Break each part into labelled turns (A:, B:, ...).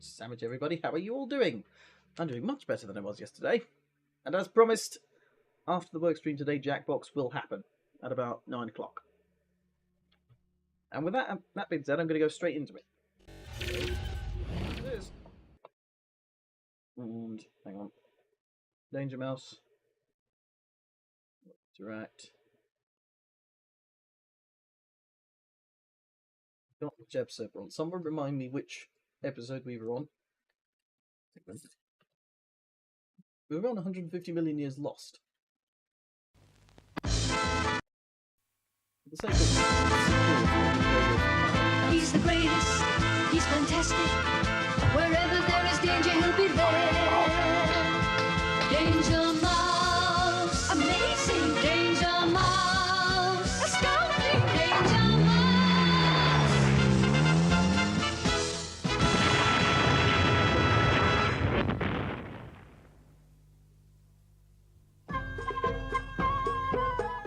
A: Sandwich, everybody. How are you all doing? I'm doing much better than I was yesterday. And as promised, after the work stream today, Jackbox will happen at about 9 o'clock. And with that being said, I'm going to go straight into it. It is. And hang on. Danger Mouse. Interact. Got which episode we're on. Someone remind me which episode we were on. We were on 150 million years lost.
B: He's the greatest, he's fantastic. Wherever there is danger, he'll be there. Danger Mouse, amazing. Danger Mouse, astounding. Danger Mouse.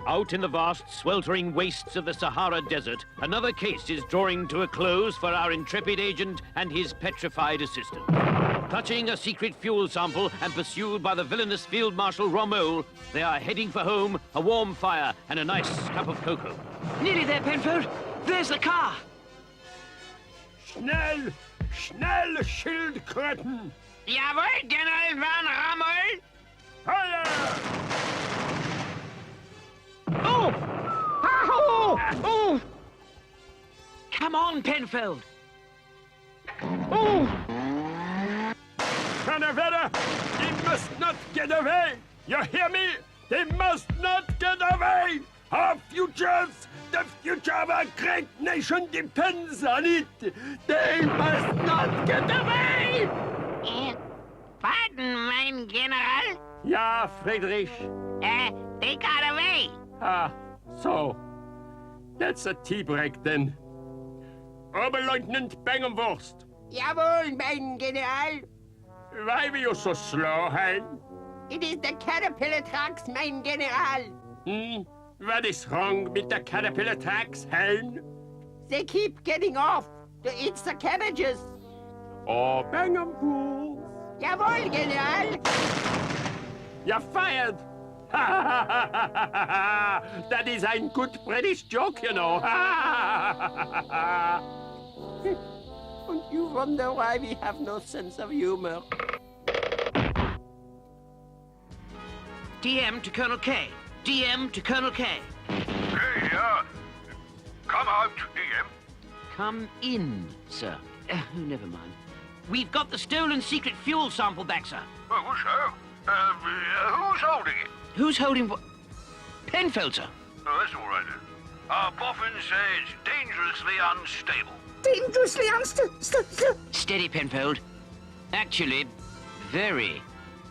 C: Out in the vast, sweltering wastes of the Sahara Desert, another case is drawing to a close for our intrepid agent and his petrified assistant. Clutching a secret fuel sample and pursued by the villainous Field Marshal Rommel, they are heading for home, a warm fire and a nice cup of cocoa.
D: Nearly there, Penfold. There's the car.
E: Schnell! Schnell, Schildkröten!
D: Jawohl, General van Rommel!
E: Feuer!
D: Oh! Oh! Oh! Come on, Penfold! Oh!
E: Canavera! They must not get away! You hear me? They must not get away! Our futures, the future of our great nation depends on it! They must not get away!
F: Pardon, mein General.
E: Ja, Friedrich.
F: They got away.
E: Ah, so. That's a tea break then. Oberleutnant Bangenwurst.
F: Jawohl, mein General.
E: Why were you so slow, Hein?
F: It is the caterpillar tracks, mein General.
E: What is wrong with the caterpillar tracks, Hein?
F: They keep getting off to eat the cabbages.
E: Oh, Bangenwurst.
F: Jawohl, General.
E: You're fired. That is a good British joke, you know.
F: And you wonder why we have no sense of humor.
D: DM to Colonel K. DM to Colonel K.
G: Hey, come out, DM.
D: Come in, sir. Never mind. We've got the stolen secret fuel sample back, sir.
G: Oh, so? Who's holding it?
D: Who's holding what? Penfold, sir.
G: Oh, that's all right then. Boffin says dangerously unstable.
B: Dangerously unstable.
D: Steady, Penfold. Actually, very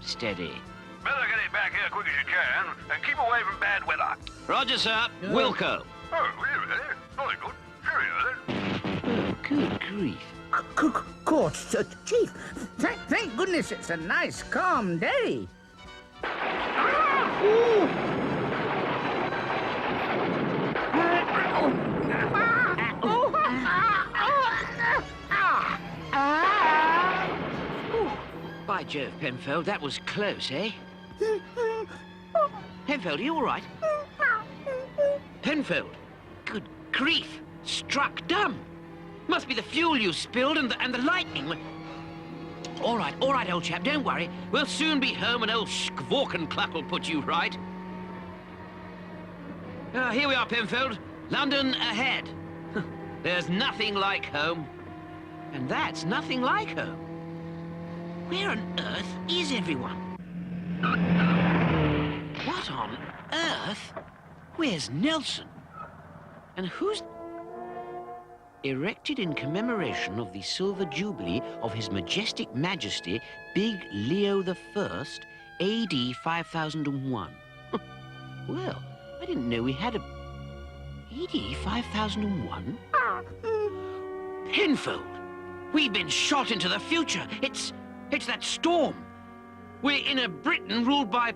D: steady.
G: Better get it back here quick as you can, and keep away from bad weather.
D: Roger, sir. Wilco.
G: Oh, we're ready. Jolly good. Cheerio then.
D: Oh, good grief.
H: Court, Chief. Thank goodness it's a nice, calm day.
D: By Jove, Penfold, that was close, eh? Penfold, are you all right? Penfold, good grief, struck dumb. Must be the fuel you spilled and the lightning. All right, old chap, don't worry. We'll soon be home and old Skvorkencluck will put you right. Here we are, Penfold. London ahead. There's nothing like home. And that's nothing like home. Where on earth is everyone? What on earth? Where's Nelson? And who's... Erected in commemoration of the silver jubilee of His Majestic Majesty, Big Leo I, A.D. 5001. Well, I didn't know we had a... A.D. 5001? Penfold! We've been shot into the future. It's that storm. We're in a Britain ruled by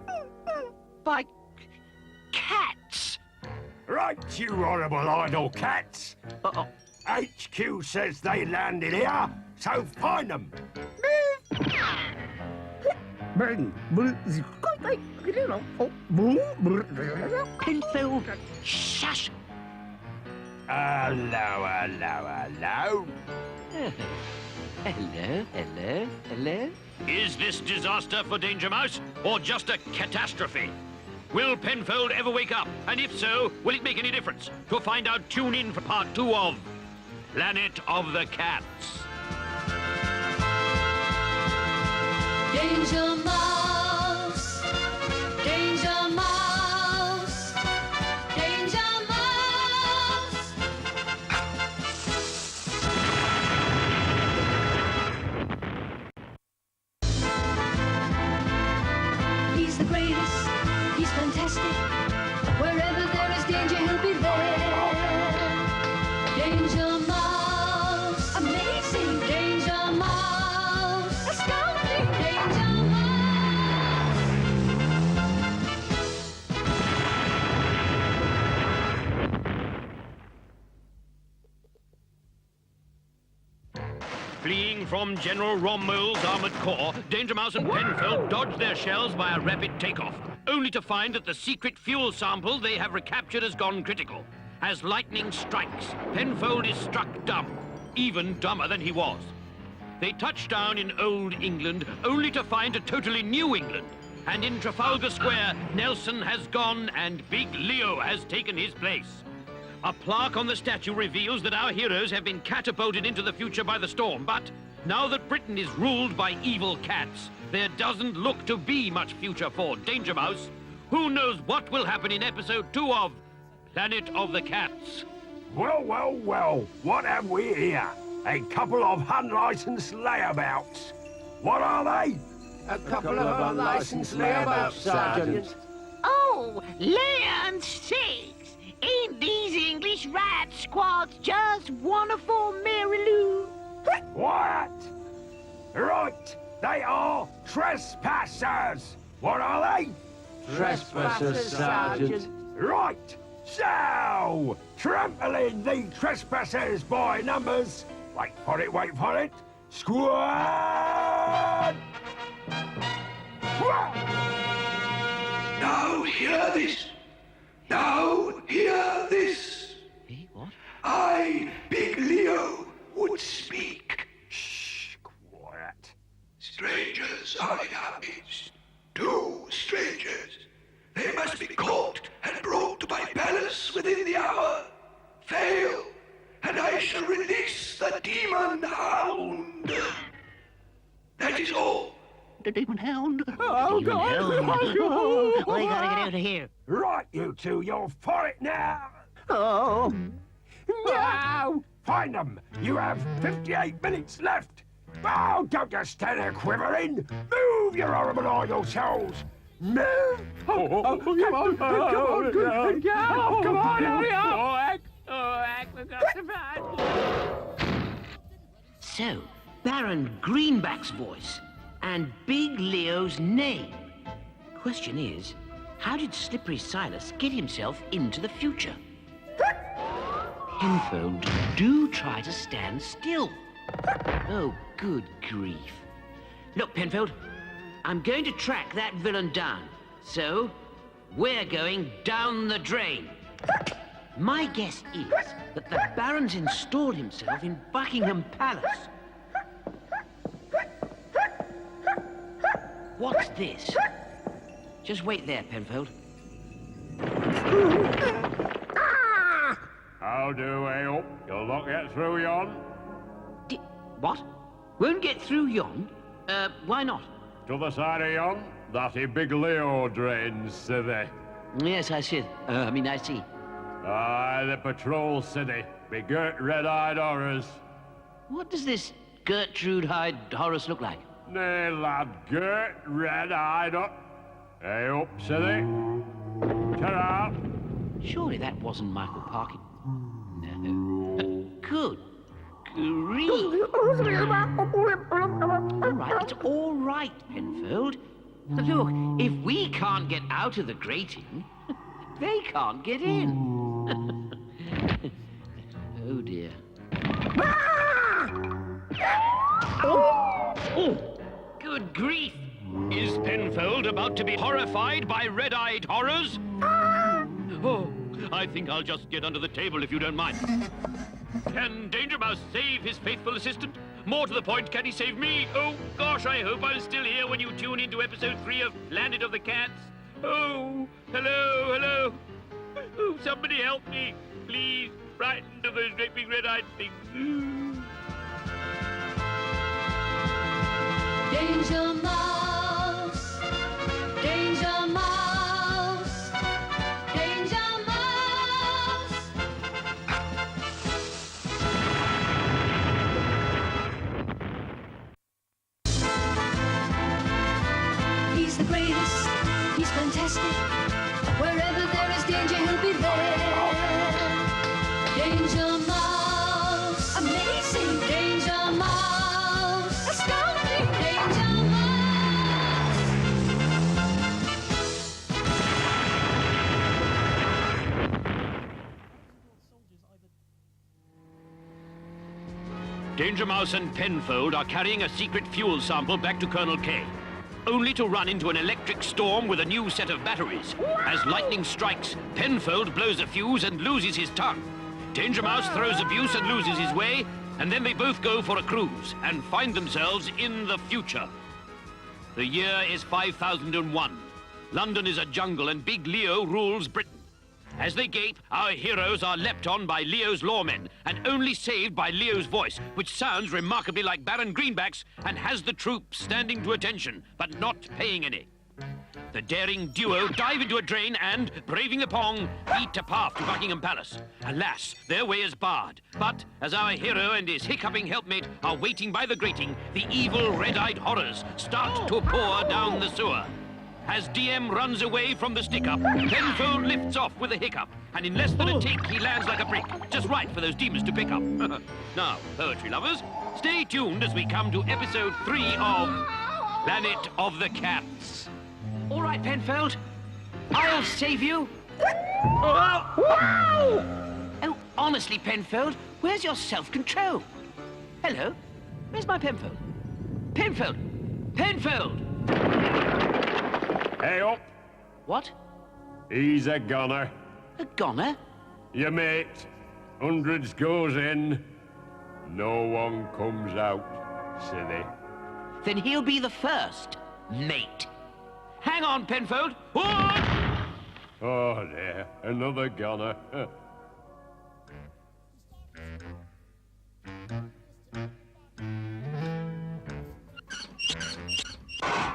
D: cats.
E: Right, you horrible idle cats.
D: Uh-oh.
E: HQ says they landed here, so find them.
D: Penfold, shush!
E: Hello.
D: Hello.
C: Is this disaster for Danger Mouse, or just a catastrophe? Will Penfold ever wake up? And if so, will it make any difference? To find out, tune in for part 2 of Planet of the Cats.
B: Danger Mouse, Danger Mouse, Danger Mouse. He's the greatest, he's fantastic. Wherever there is danger, he'll be there. Danger Mouse, amazing. Danger Mouse, astounding. Danger Mouse.
C: Fleeing from General Rommel's armored corps, Danger Mouse and Penfold dodge their shells by a rapid takeoff, only to find that the secret fuel sample they have recaptured has gone critical. As lightning strikes, Penfold is struck dumb, even dumber than he was. They touch down in Old England, only to find a totally new England. And in Trafalgar Square, Nelson has gone and Big Leo has taken his place. A plaque on the statue reveals that our heroes have been catapulted into the future by the storm, but now that Britain is ruled by evil cats, there doesn't look to be much future for Danger Mouse. Who knows what will happen in episode 2 of Planet of the Cats?
E: Well, what have we here? A couple of unlicensed layabouts. What are they?
F: A couple of unlicensed layabouts, Sergeant.
H: Oh, land sakes! Ain't these English rat squads just wonderful, Mary Lou?
E: What? Right, they are trespassers. What are they?
F: Trespassers, Sergeant.
E: Right, so trampling the trespassers by numbers. Wait for it. Squad!
G: Now hear this.
D: Hey, what?
G: I, Big Leo, would speak.
E: Shh, quiet.
G: Strangers are in our midst. 2 strangers. They must be caught and brought to my palace within the hour. Fail, and I shall release the demon hound. That is all.
H: The demon hound.
D: Oh, God! Oh, we gotta get out of here.
E: Right, you two, you're for it now.
H: Oh.
E: No! Find them. You have 58 minutes left. Oh, don't just stand there quivering. Move, you horrible idle souls. Move! Come on, hurry up!
D: So, Baron Greenback's voice and Big Leo's name. Question is, how did Slippery Silas get himself into the future? Penfold, do try to stand still. Oh, good grief. Look, Penfold, I'm going to track that villain down. So, we're going down the drain. My guess is that the Baron's installed himself in Buckingham Palace. What's this? Just wait there, Penfold.
E: How do I hope you'll not get through yon?
D: What? Won't get through yon? Why not?
E: To the side of yon, that Big Leo drains, sithy.
D: Yes, I see. I see.
E: Aye, the patrol city. Be girt red-eyed horrors.
D: What does this Gertrude Hyde Horace look like?
E: Nay, lad, girt red-eyed Hey up, city. Ta-ra!
D: Surely that wasn't Michael Parkin. No. Good grief. All right, it's all right, Penfold. Look, if we can't get out of the grating, they can't get in. Oh, dear.
C: Good grief! Is Penfold about to be horrified by red-eyed horrors? Oh, I think I'll just get under the table if you don't mind. Can Danger Mouse save his faithful assistant? More to the point, can he save me? Oh, gosh, I hope I'm still here when you tune into episode 3 of Planet of the Cats. Oh, hello, hello. Oh, somebody help me, please. Frightened of those great big red-eyed things.
B: Danger Mouse, Danger Mouse, Danger Mouse. He's the greatest, he's fantastic. Wherever there is danger, he'll be there. Danger Mouse, amazing. Danger Mouse, astounding. Danger Mouse.
C: Danger Mouse and Penfold are carrying a secret fuel sample back to Colonel K, only to run into an electric storm with a new set of batteries. As lightning strikes, Penfold blows a fuse and loses his tongue. Danger Mouse throws abuse and loses his way, and then they both go for a cruise and find themselves in the future. The year is 5001. London is a jungle and Big Leo rules Britain. As they gape, our heroes are leapt on by Leo's lawmen and only saved by Leo's voice, which sounds remarkably like Baron Greenback's and has the troops standing to attention, but not paying any. The daring duo dive into a drain and, braving the pong, beat a path to Buckingham Palace. Alas, their way is barred. But as our hero and his hiccuping helpmate are waiting by the grating, the evil red-eyed horrors start to pour down the sewer. As DM runs away from the stick-up, Penfold lifts off with a hiccup, and in less than a tick, he lands like a brick, just right for those demons to pick up. Now, poetry lovers, stay tuned as we come to episode 3 of Planet of the Cats.
D: All right, Penfold. I'll save you. Oh, honestly, Penfold, where's your self-control? Hello? Where's my Penfold? Penfold! Penfold!
E: Hey up.
D: What?
E: He's a gunner.
D: A goner?
E: Your mate. Hundreds goes in. No one comes out, silly.
D: Then he'll be the first, mate. Hang on, Penfold. Oh!
E: Oh, there. Another gunner.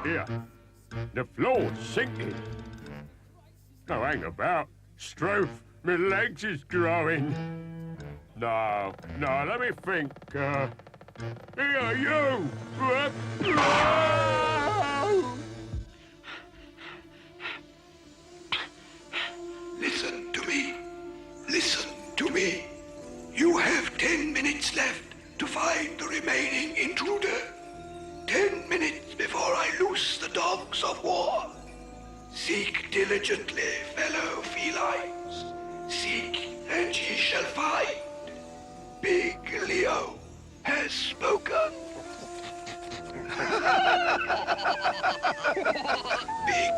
E: Here. The floor's sinking. Now hang about. Strofe, my legs is growing. No, let me think. Here, you!
G: Listen to me. Listen to me. You have 10 minutes left to find the remaining intruder. 10 minutes before I loose the dogs of war. Seek diligently, fellow felines. Seek, and ye shall find. Big Leo has spoken. Big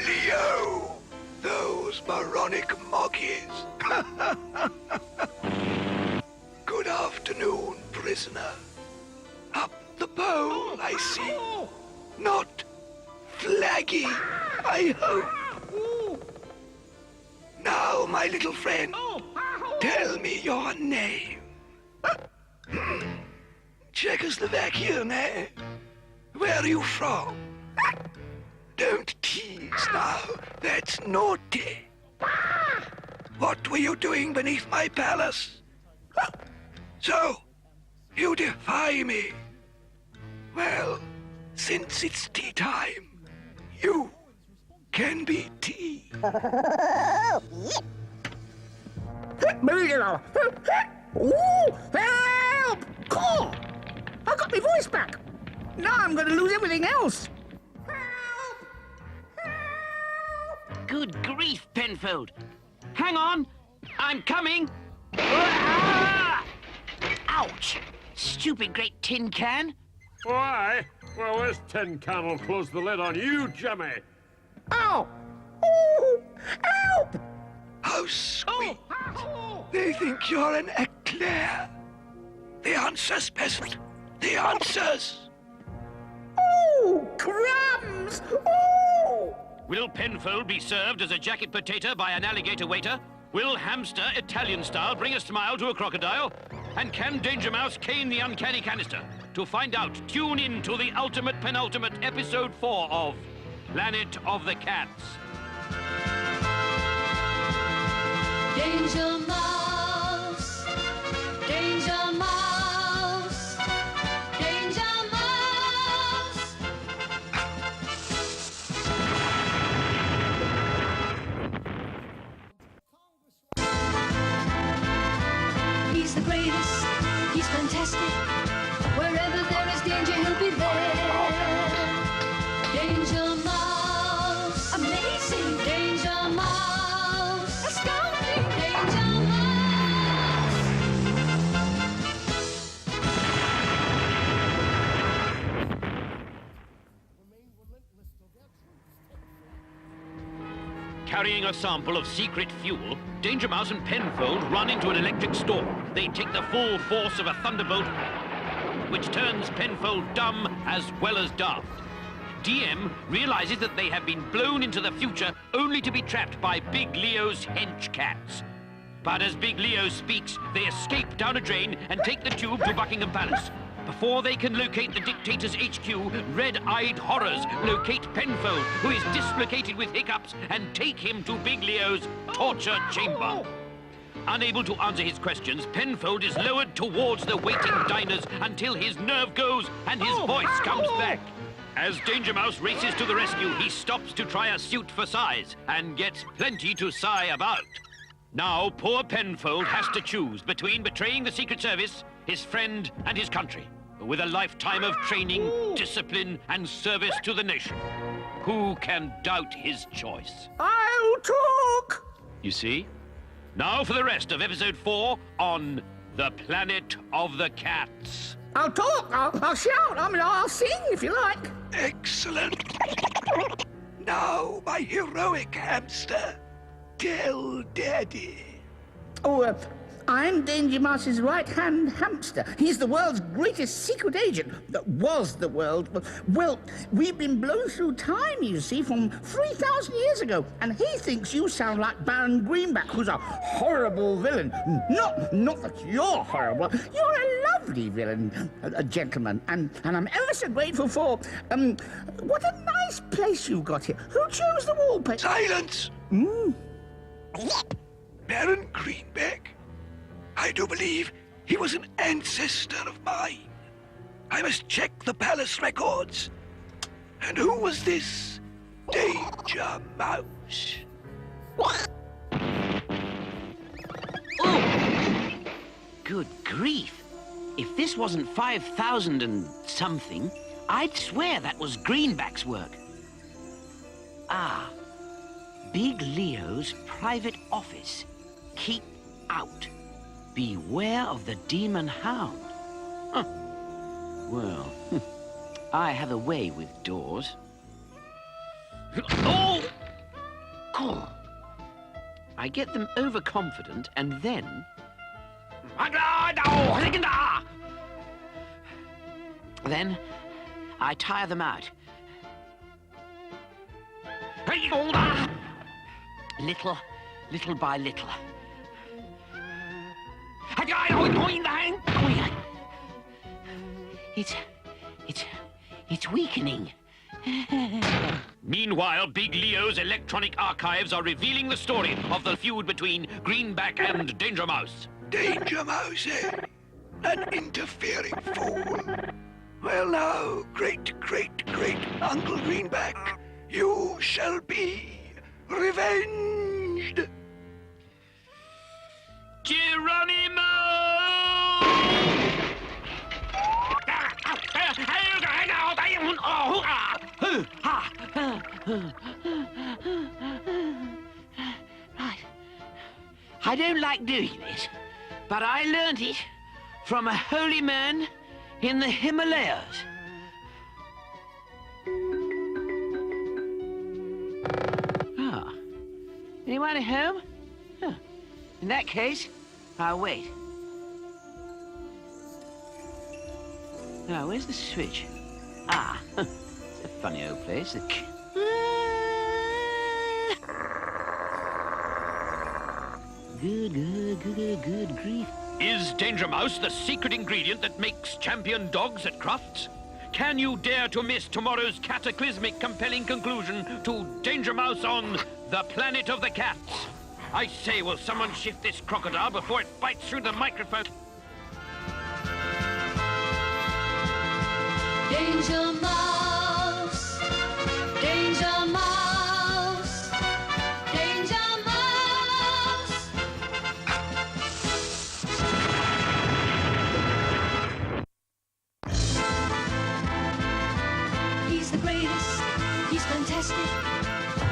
G: Leo. Those moronic moggies. Good afternoon, prisoner. Up the pole, I see. Not flaggy, I hope. Now, my little friend, tell me your name. Czechoslovakian, eh? Where are you from? Don't tease now, that's naughty. What were you doing beneath my palace? So, you defy me. Well, since it's tea time, you can be tea.
I: Ooh, help! Cool! I got my voice back. Now I'm going to lose everything else.
D: Good grief, Penfold. Hang on. I'm coming. Ah! Ouch! Stupid great tin can.
E: Why? Well, this tin can will close the lid on you, Jimmy.
I: Ow! Ooh, help!
G: How sweet.
I: Oh.
G: They think you're an eclair. The answers, peasant. The answers.
I: Oh, crumbs! Oh!
C: Will Penfold be served as a jacket potato by an alligator waiter? Will Hamster, Italian style, bring a smile to a crocodile? And can Danger Mouse cane the uncanny canister? To find out, tune in to the ultimate penultimate episode 4 of Planet of the Cats.
B: Danger Mouse, Danger Mouse, Danger Mouse. He's the greatest, he's fantastic. Wherever there is danger, he'll be there. Danger Mouse, amazing. Danger Mouse, astounding. Danger Mouse.
C: Carrying a sample of secret fuel, Danger Mouse and Penfold run into an electric storm. They take the full force of a thunderbolt, which turns Penfold dumb as well as daft. DM realizes that they have been blown into the future only to be trapped by Big Leo's hench cats. But as Big Leo speaks, they escape down a drain and take the tube to Buckingham Palace. Before they can locate the dictator's HQ, red-eyed horrors locate Penfold, who is dislocated with hiccups, and take him to Big Leo's torture chamber. Unable to answer his questions, Penfold is lowered towards the waiting diners until his nerve goes and his voice comes back. As Danger Mouse races to the rescue, he stops to try a suit for size and gets plenty to sigh about. Now, poor Penfold has to choose between betraying the Secret Service, his friend, and his country, with a lifetime of training, discipline, and service to the nation. Who can doubt his choice?
I: I'll talk!
C: You see? Now for the rest of episode 4 on the Planet of the Cats.
I: I'll talk, I'll shout, I'll sing if you like.
G: Excellent. Now, my heroic hamster, tell Daddy.
I: Oh, I'm Danger Mouse's right-hand hamster. He's the world's greatest secret agent. That was the world. Well, we've been blown through time, you see, from 3,000 years ago. And he thinks you sound like Baron Greenback, who's a horrible villain. Not that you're horrible. You're a lovely villain, a gentleman. And I'm ever so grateful for, what a nice place you've got here. Who chose the wallpaper?
G: Silence! Baron Greenback? I do believe he was an ancestor of mine. I must check the palace records. And who was this Danger Mouse?
D: Oh! Good grief. If this wasn't 5,000 and something, I'd swear that was Greenback's work. Ah. Big Leo's private office. Keep out. Beware of the demon hound. Huh. Well, I have a way with doors. Oh! Oh! I get them overconfident and then... Then I tire them out. Little by little. It's weakening.
C: Meanwhile, Big Leo's electronic archives are revealing the story of the feud between Greenback and Danger Mouse.
G: Danger Mouse, eh? An interfering fool. Well now, great Uncle Greenback, you shall be revenged.
C: Geronimo!
D: Right. I don't like doing this, but I learned it from a holy man in the Himalayas. Ah. Anyone at home? Huh. In that case, I'll wait. Now, where's the switch? Ah, it's a funny old place. Good grief.
C: Is Danger Mouse the secret ingredient that makes champion dogs at Crufts? Can you dare to miss tomorrow's cataclysmic compelling conclusion to Danger Mouse on the Planet of the Cats? I say, will someone shift this crocodile before it bites through the microphone?
B: Danger Mouse, Danger Mouse, Danger Mouse. He's the greatest, he's fantastic.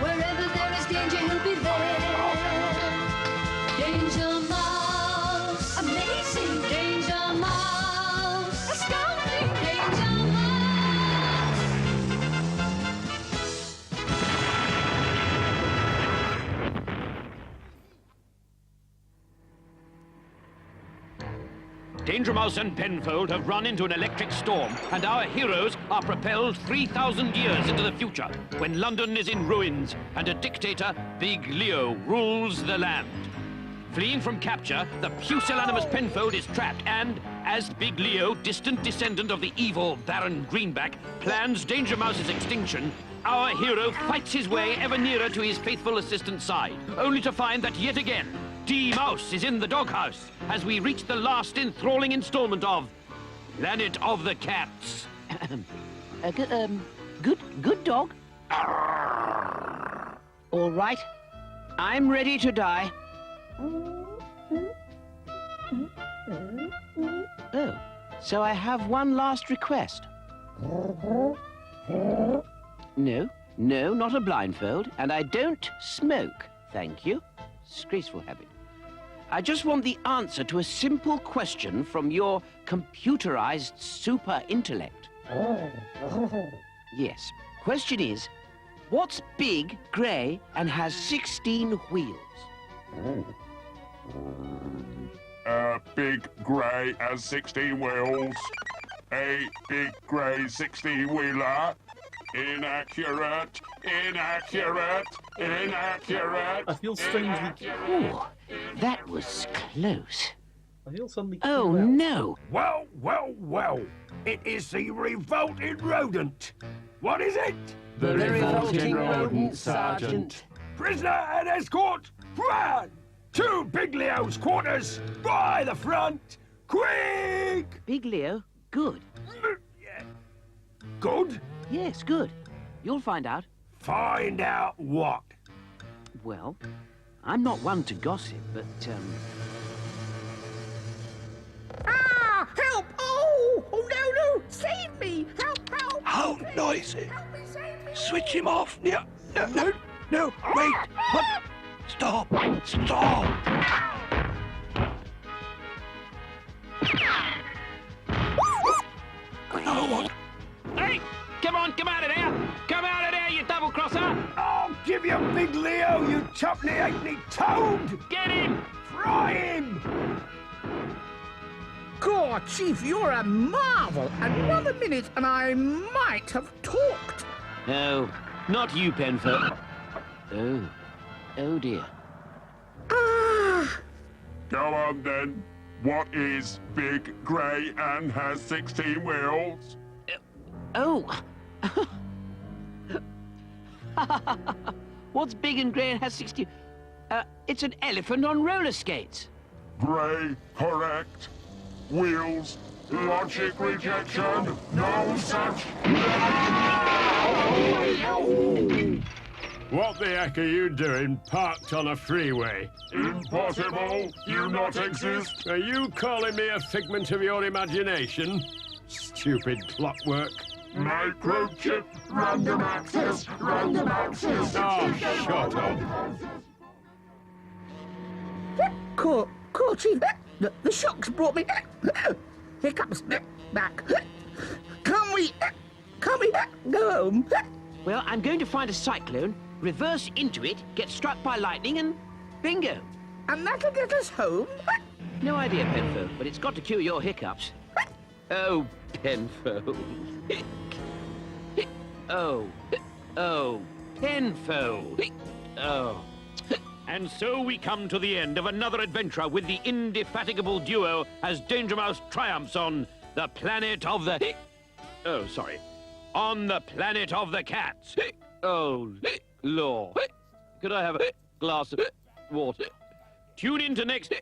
B: Wherever there is danger, he'll be there. Danger Mouse, amazing. Danger Mouse, astounding. Danger Mouse.
C: Danger Mouse and Penfold have run into an electric storm, and our heroes are propelled 3,000 years into the future, when London is in ruins, and a dictator, Big Leo, rules the land. Fleeing from capture, the pusillanimous Penfold is trapped, and, as Big Leo, distant descendant of the evil Baron Greenback, plans Danger Mouse's extinction, our hero fights his way ever nearer to his faithful assistant's side, only to find that yet again, D-Mouse is in the doghouse, as we reach the last enthralling installment of Planet of the Cats.
D: Good dog. All right. I'm ready to die. Oh, so I have one last request. No, not a blindfold, and I don't smoke, thank you. Disgraceful habit. I just want the answer to a simple question from your computerized super intellect. Yes. Question is, what's big, grey, and has 16 wheels?
J: Big grey has 16 wheels. A big grey 16-wheeler. Inaccurate.
A: I feel strangely.
D: Oh, that was close.
A: I feel suddenly.
D: Oh, no.
E: Well. It is the revolting rodent. What is it?
F: The revolting rodent, Sergeant.
E: Prisoner and escort, run! To Big Leo's quarters, by the front, quick!
D: Big Leo, good.
E: Good?
D: Yes, good. You'll find out.
E: Find out what?
D: Well, I'm not one to gossip, but,
I: Ah! Help! Oh! Oh, no! Save me! Help!
G: How noisy.
I: Help me, save me!
G: Switch him off. No, wait. What? Stop. Oh,
C: Hey! Come out of there! Come out of there, you double-crosser!
E: I'll give you Big Leo, you tuppenny halfpenny toad!
C: Get him!
E: Fry him!
I: God, Chief, you're a marvel! Another minute and I might have talked.
C: No, not you, Penfold.
D: Oh dear.
I: Ah!
J: Go on then. What is big, grey, and has 16 wheels?
D: Oh, What's big and grey and has 60... it's an elephant on roller skates.
J: Grey, correct. Wheels, logic rejection, no such...
E: What the heck are you doing parked on a freeway?
J: Impossible, you not exist.
E: Are you calling me a figment of your imagination? Stupid clockwork.
J: Microchip, random access, random access.
E: Oh, shut up.
I: Cool, Chief. The shocks brought me hiccups back. Can't we go home?
D: Well, I'm going to find a cyclone, reverse into it, get struck by lightning, and bingo.
I: And that'll get us home?
D: No idea, Penfold, but it's got to cure your hiccups. Oh, Penfold. Oh, Penfold. Oh.
C: And so we come to the end of another adventure with the indefatigable duo as Danger Mouse triumphs on the planet of the... Oh, sorry. On the planet of the cats. Oh, Lord. Could I have a glass of water? Tune in to next...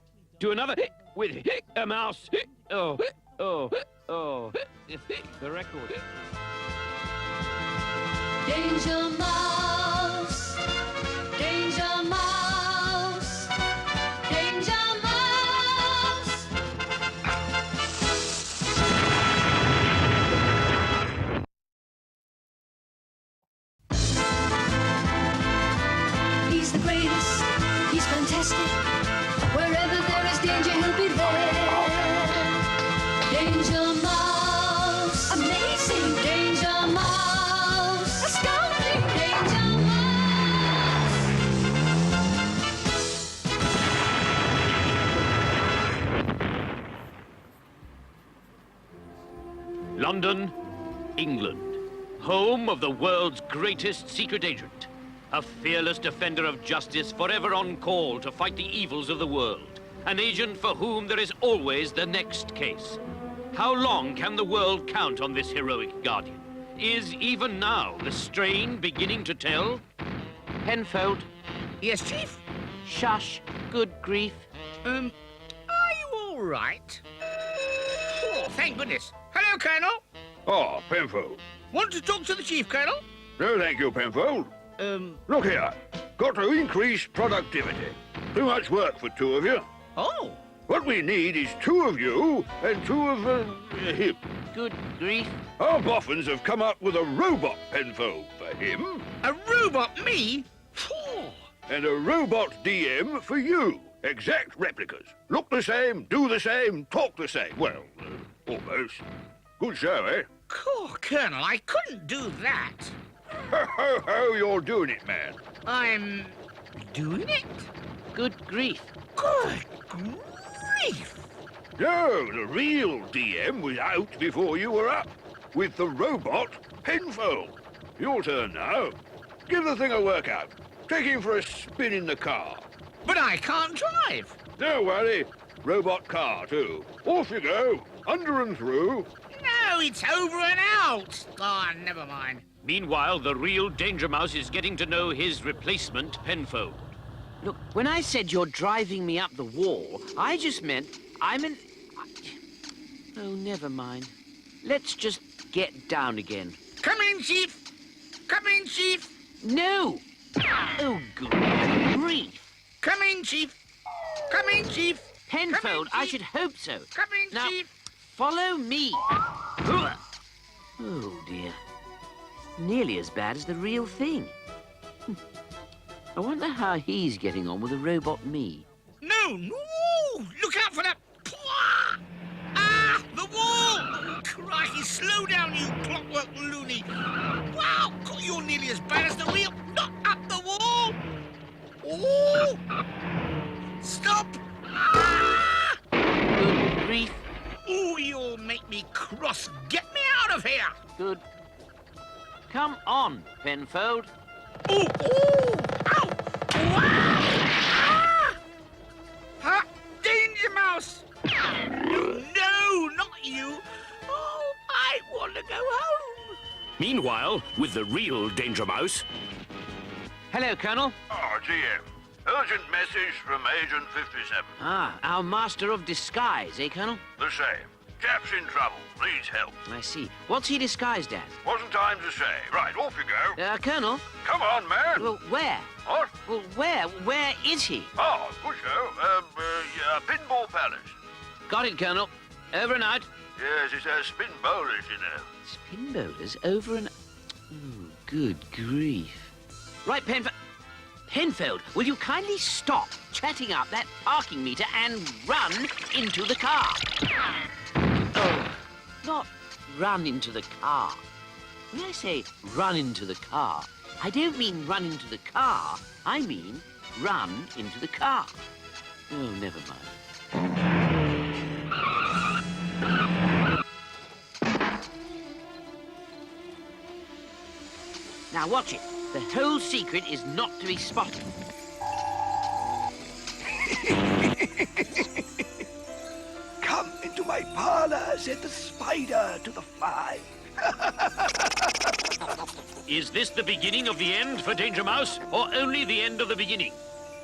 C: to another... with a mouse. Oh. The record.
B: Danger Mouse, Danger Mouse, Danger Mouse. He's the greatest, he's fantastic. Wherever there is danger, he'll be there. Danger Mouse, amazing. Danger Mouse, astounding. Danger Mouse.
C: London, England. Home of the world's greatest secret agent. A fearless defender of justice, forever on call to fight the evils of the world. An agent for whom there is always the next case. How long can the world count on this heroic guardian? Is even now the strain beginning to tell?
D: Penfold.
I: Yes, Chief?
D: Shush. Good grief.
I: Are you all right? Oh, thank goodness. Hello, Colonel.
G: Oh, Penfold.
I: Want to talk to the Chief, Colonel?
G: No, thank you, Penfold. Look here. Got to increase productivity. Too much work for two of you.
I: Oh.
G: What we need is two of you and two of him.
D: Good grief.
G: Our boffins have come up with a robot Penfold for him.
I: A robot, me? Phew.
G: And a robot DM for you. Exact replicas. Look the same, do the same, talk the same. Well, almost. Good show, eh?
I: Oh, Colonel, I couldn't do that.
G: Ho, ho, ho, you're doing it, man.
I: I'm doing it?
D: Good grief.
I: Good grief.
G: No, the real DM was out before you were up. With the robot Penfold. Your turn now. Give the thing a workout. Take him for a spin in the car.
I: But I can't drive.
G: Don't worry. Robot car, too. Off you go. Under and through.
I: No, it's over and out. Oh, never mind.
C: Meanwhile, the real Danger Mouse is getting to know his replacement, Penfold.
D: Look, when I said you're driving me up the wall, I just meant I'm in... Oh, never mind. Let's just get down again.
I: Come in, Chief. Come in, Chief.
D: No! Oh, good grief.
I: Come in, Chief. Come in, Chief.
D: Penfold, I should hope so.
I: Come in,
D: Now,
I: Chief.
D: follow me. Oh, dear. Nearly as bad as the real thing. I wonder how he's getting on with the robot me.
I: No, no! Look out for that! Ah! The wall! Crikey, slow down, you clockwork loony! Wow! You're nearly as bad as the real... Not up the wall! Oh! Stop! Ah!
D: Good grief.
I: Oh, you'll make me cross. Get me out of here!
D: Good. Come on, Penfold.
I: Oh! Oh! Ow! Ah! Ah! Danger Mouse! No, not you! Oh, I want to go home!
C: Meanwhile, with the real Danger Mouse...
D: Hello, Colonel.
G: Oh, GM. Urgent message from Agent 57.
D: Ah, our master of disguise, eh, Colonel?
G: The same. Chap's in trouble. Needs help.
D: I see. What's he disguised as?
G: Wasn't time to say. Right, off you go.
D: Colonel?
G: Come on, man.
D: Well, where?
G: What?
D: Well, where? Where is he?
G: Oh, good show. Pinball Palace.
D: Got it, Colonel. Over and out.
G: Yes, it's spin bowlers, you know.
D: Spin bowlers over and... Oh, good grief. Right, Penfold, will you kindly stop chatting up that parking meter and run into the car? Oh, not run into the car. When I say run into the car, I don't mean run into the car. I mean run into the car. Oh, never mind. Now watch it. The whole secret is not to be spotted.
G: Come into my parlor, said the spider to the fly.
C: Is this the beginning of the end for Danger Mouse, or only the end of the beginning?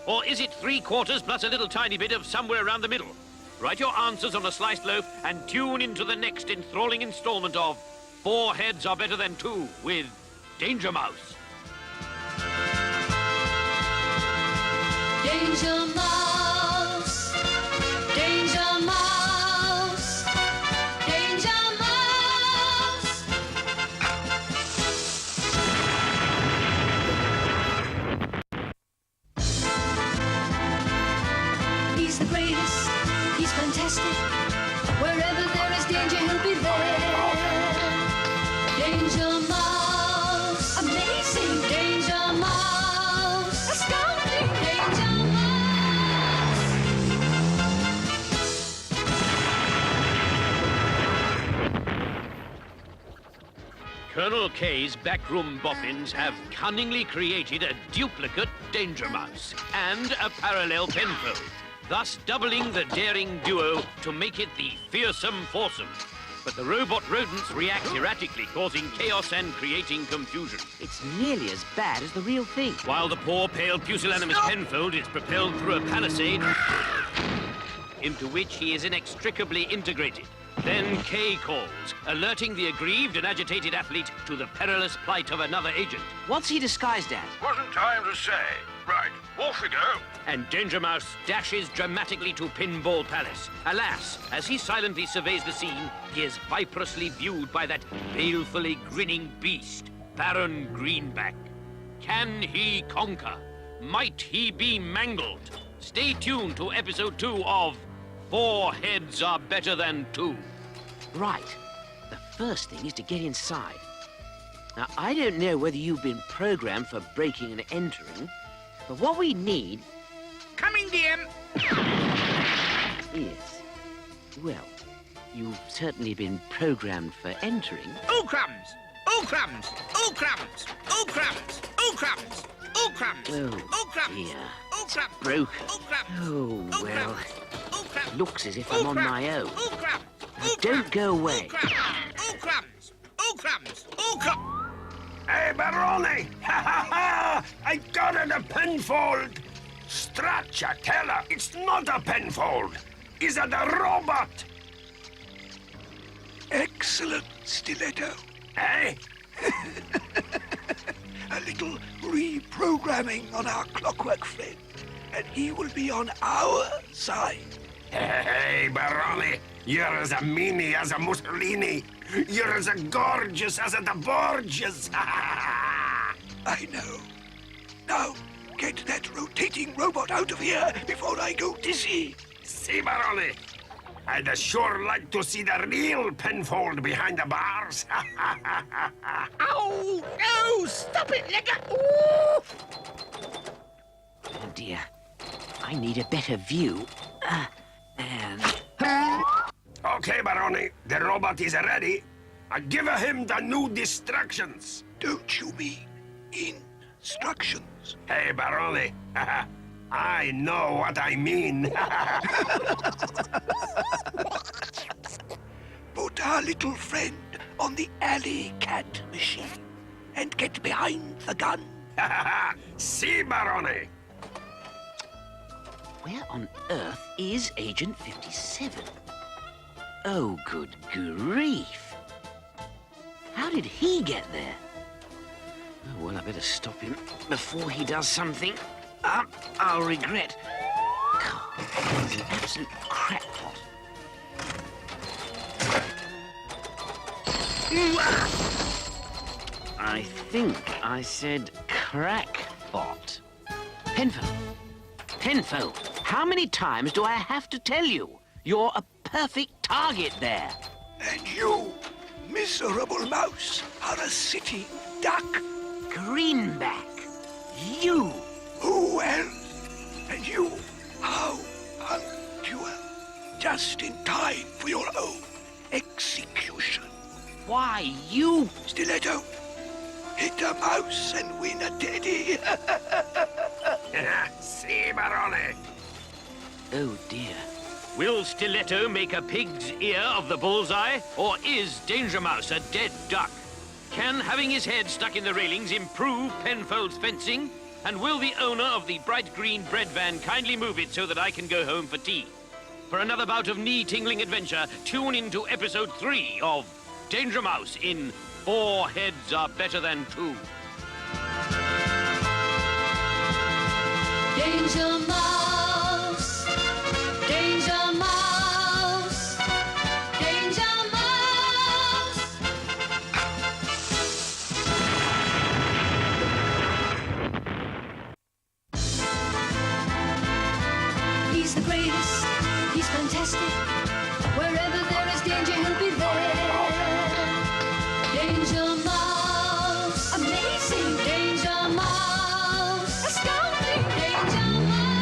C: Or is it 3/4 plus a little tiny bit of somewhere around the middle? Write your answers on a sliced loaf and tune into the next enthralling installment of 4 Heads Are Better Than 2 with Danger Mouse.
B: Danger Mouse, Danger Mouse, Danger Mouse. He's the greatest, he's fantastic. Wherever there is danger, he'll be there. Danger Mouse, amazing. Danger Mouse, astounding. Danger
C: Colonel K's backroom boffins have cunningly created a duplicate Danger Mouse and a parallel Penfold, thus doubling the daring duo to make it the fearsome foursome. But the robot rodents react erratically, causing chaos and creating confusion.
D: It's nearly as bad as the real thing.
C: While the poor, pale, pusillanimous Penfold is propelled through a palisade into which he is inextricably integrated. Then K calls, alerting the aggrieved and agitated athlete to the perilous plight of another agent.
D: What's he disguised as?
G: Wasn't time to say. Right, off we go.
C: And Danger Mouse dashes dramatically to Pinball Palace. Alas, as he silently surveys the scene, he is viperously viewed by that balefully grinning beast, Baron Greenback. Can he conquer? Might he be mangled? Stay tuned to episode 2 of 4 Heads Are Better Than 2.
D: Right. The first thing is to get inside. Now, I don't know whether you've been programmed for breaking and entering, but what we need...
I: Coming, DM.
D: is... well, you've certainly been programmed for entering.
I: All crumbs! All crumbs! All crumbs! All crumbs! All crumbs! All crumbs!
D: Oh,
I: All crumbs!
D: dear.
I: All crumbs!
D: Broken.
I: All crumbs!
D: Oh,
I: All
D: well,
I: crumbs! All crumbs!
D: looks as if
I: All
D: I'm on
I: crumbs!
D: my own.
I: All crumbs!
D: Now,
I: All
D: don't
I: crumbs!
D: go away.
I: All crumbs! All crumbs! All crumbs! All crumbs!
E: Hey, Baroni! Ha ha ha! I got it, a penfold! Stracciatella! It's not a penfold! It's a robot!
G: Excellent stiletto.
E: Eh?
G: A little reprogramming on our clockwork friend, and he will be on our side.
E: Hey, Baroni! You're as a meanie as a Mussolini! You're as a gorgeous as a Borgias!
G: I know. Now, get that rotating robot out of here before I go dizzy.
E: See, Baroni? I'd sure like to see the real penfold behind the bars.
I: Oh, no! Stop it! Let go! Ooh.
D: Oh, dear. I need a better view. And...
E: Okay, Baroni, the robot is ready. Give him the new distractions.
G: Don't you mean instructions?
E: Hey, Baroni, I know what I mean.
G: Put our little friend on the alley cat machine and get behind the gun
E: Si, Barone.
D: Where on earth is Agent 57? Oh, good grief. How did he get there? Oh, well, I better stop him before he does something I'll regret. God, he's an absolute crackpot. I think I said crackpot. Penfold, how many times do I have to tell you? You're a perfect target there.
G: And you, miserable mouse, are a sitting duck.
D: Greenback, you.
G: Who else? And you, how punctual. Just in time for your own execution.
D: Why, you...
G: Stiletto, hit a mouse and win a teddy.
E: Si, Barone.
D: Oh, dear.
C: Will Stiletto make a pig's ear of the bullseye, or is Danger Mouse a dead duck? Can having his head stuck in the railings improve Penfold's fencing? And will the owner of the bright green bread van kindly move it so that I can go home for tea? For another bout of knee-tingling adventure, tune into episode 3 of Danger Mouse in 4 Heads Are Better Than 2.
B: Danger Mouse, Danger Mouse, Danger Mouse. He's the greatest, he's fantastic. Wherever there is danger, he'll be there. Danger Mouse, amazing. Danger Mouse, astounding. Danger Mouse.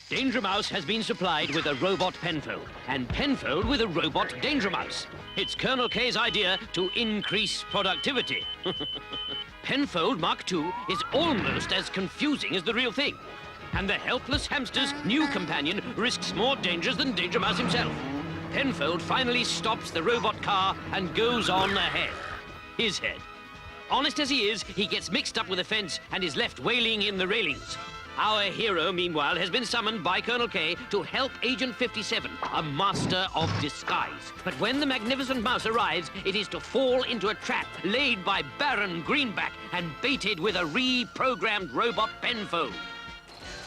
C: Danger Mouse has been supplied with a robot Penfold, and Penfold with a robot Danger Mouse. It's Colonel K's idea to increase productivity. Penfold Mark II is almost as confusing as the real thing. And the helpless hamster's new companion risks more dangers than Danger Mouse himself. Penfold finally stops the robot car and goes on ahead. His head. Honest as he is, he gets mixed up with the fence and is left wailing in the railings. Our hero, meanwhile, has been summoned by Colonel K to help Agent 57, a master of disguise. But when the magnificent mouse arrives, it is to fall into a trap laid by Baron Greenback and baited with a reprogrammed robot Penfold.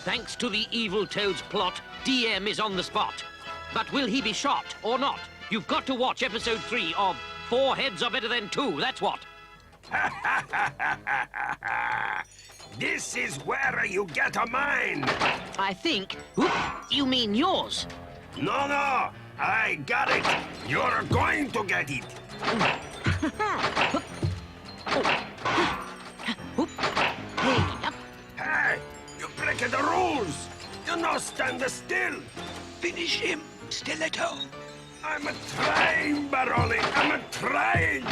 C: Thanks to the evil Toad's plot, DM is on the spot. But will he be shot or not? You've got to watch episode 3 of 4 Heads Are Better Than 2, that's what.
E: This is where you get a mine.
D: I think... Oop, you mean yours?
E: No, I got it. You're going to get it. Hey, you break the rules. You no stand still.
G: Finish him, Stiletto.
E: I'm trying, Barone. I'm trying.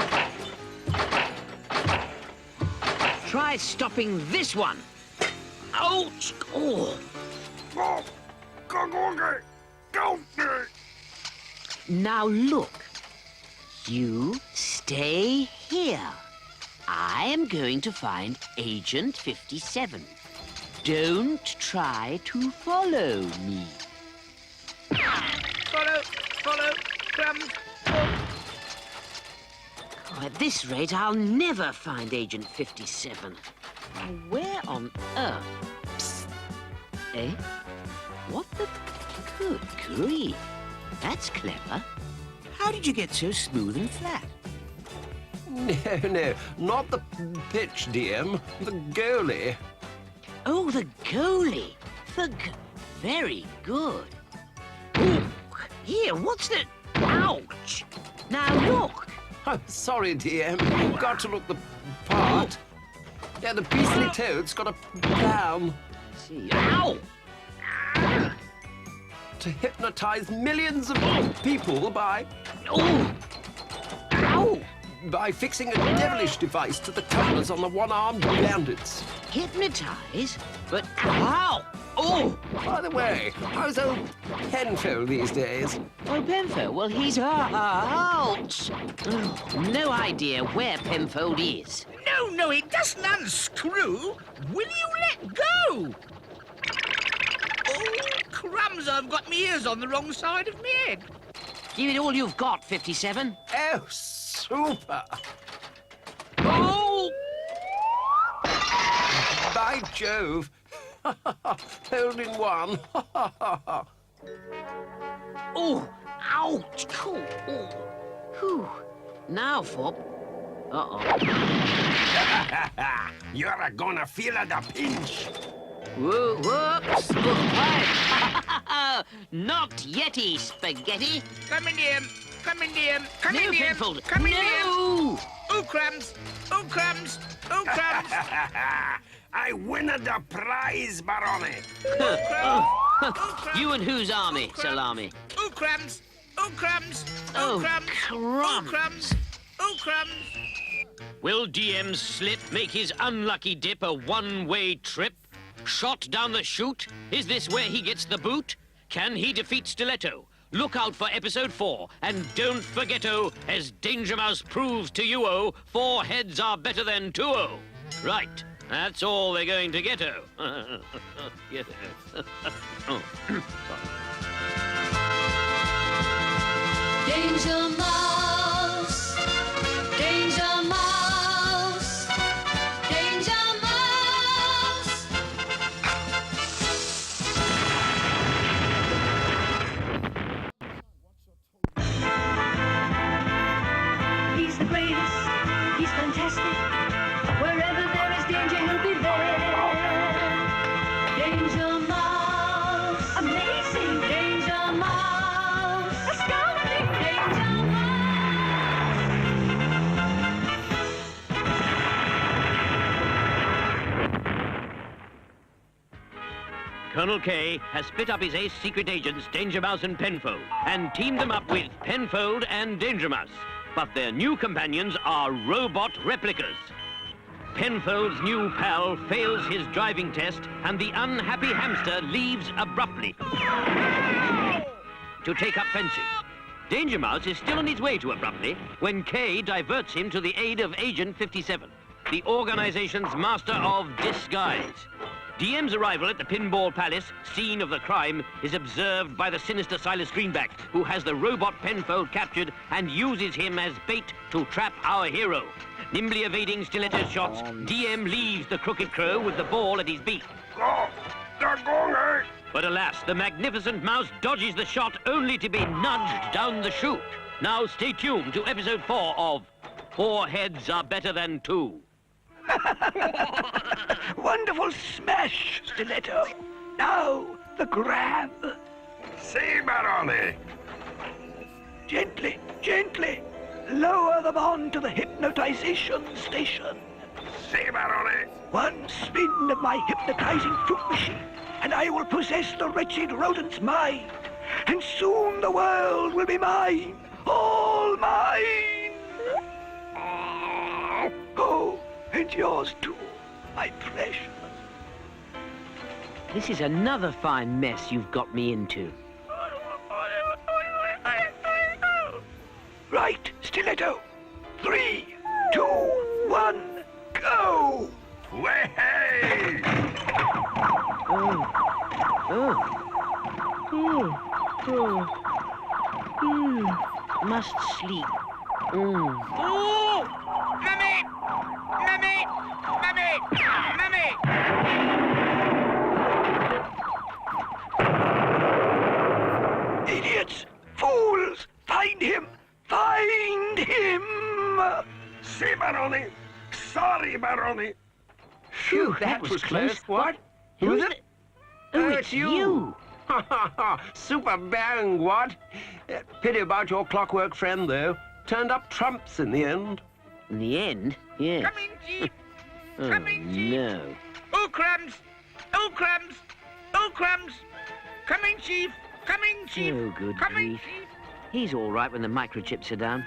D: Try stopping this one. Ouch! Oh.
E: Go.
D: Now look. You stay here. I am going to find Agent 57. Don't try to follow me.
H: Follow, crumbs.
D: Oh, at this rate, I'll never find Agent 57. Now, where on earth? Psst. Eh? What the... Good grief. That's clever. How did you get so smooth and flat?
F: No, not the pitch, DM. The goalie.
D: Oh, the goalie. Very good. Ooh, here, what's the... Ouch! Now, look.
F: Oh, sorry, DM. You've got to look the part. Yeah, the beastly Toad's got a plan.
D: See. Ow!
F: To hypnotize millions of people by...
D: Oh! Ow!
F: By fixing a devilish device to the tumblers on the one-armed bandits.
D: Hypnotize? But how? Oh!
F: Oh! By the way, how's old Penfold these days?
D: Oh, Penfold? Well, he's out. No idea where Penfold is.
I: No, it doesn't unscrew. Will you let go? Oh, crumbs, I've got my ears on the wrong side of my head.
D: Give it all you've got, 57.
F: Oh, super!
I: Oh!
F: By Jove! Hole in one.
D: Oh, ouch! Cool. Oh. Whew. Now for... Uh-oh.
E: You're gonna feel the pinch.
D: Whoops! Quiet! Not yeti, spaghetti.
I: Come in here. Come in here. Come
D: No,
I: in here.
D: Penfold.
I: Come in here.
D: No!
I: Oh, crumbs. Oh, crumbs. Oh, crumbs.
E: I win the prize, Barone.
D: You and whose army, Salami?
I: Oh, crumbs. Oh, crumbs.
D: Oh,
I: crumbs.
D: crumbs.
I: Oh, crumbs. Oh, crumbs.
C: Will DM's slip make his unlucky dip a one-way trip? Shot down the chute? Is this where he gets the boot? Can he defeat Stiletto? Look out for episode 4, and don't forget-o, as Danger Mouse proves to you-o, 4 heads are better than 2-o. Right, that's all they're going to get-o. Get-o. Oh, sorry.
B: Danger Mouse, Danger Mouse, Danger Mouse. He's the greatest, he's fantastic. Wherever there is danger, he'll be there. Danger Mouse, amazing. Danger Mouse, astounding. Danger
C: Colonel K has split up his ace secret agents, Danger Mouse and Penfold, and teamed them up with Penfold and Danger Mouse. But their new companions are robot replicas. Penfold's new pal fails his driving test, and the unhappy hamster leaves abruptly to take up fencing. Danger Mouse is still on his way to abruptly when K diverts him to the aid of Agent 57, the organization's master of disguise. DM's arrival at the Pinball Palace, scene of the crime, is observed by the sinister Silas Greenback, who has the robot Penfold captured and uses him as bait to trap our hero. Nimbly evading Stiletto's shots, DM leaves the Crooked Crow with the ball at his beak.
E: Go! They're going!
C: But alas, the magnificent mouse dodges the shot only to be nudged down the chute. Now stay tuned to episode 4 of 4 Heads Are Better Than 2.
G: Wonderful smash, Stiletto. Now, the grab.
E: See, Barone.
G: Gently, gently. Lower them on to the hypnotization station.
E: See, Barone.
G: One spin of my hypnotizing fruit machine, and I will possess the wretched rodent's mind. And soon the world will be mine. All mine. Oh, and yours too, my precious.
D: This is another fine mess you've got me into.
G: Right, Stiletto. 3, 2, 1, go!
E: Way!
D: Must sleep.
I: Oh! Mummy! Mummy! Mummy! Mummy!
G: Idiots! Fools! Find him! Find him!
E: See, Barone. Sorry, Barone.
F: Phew, that was close. What?
D: Who's it? Oh, it's you.
F: Super bang, what? Pity about your clockwork friend, though. Turned up trumps in the end.
D: In the end, yes.
I: Come in, Chief!
D: Oh,
I: Come in, Chief!
D: no.
I: Oh, crumbs! Oh, crumbs! Oh, crumbs! Come in, Chief! Come in, Chief!
D: Oh, good
I: Come in,
D: grief.
I: Chief!
D: He's all right when the microchips are down.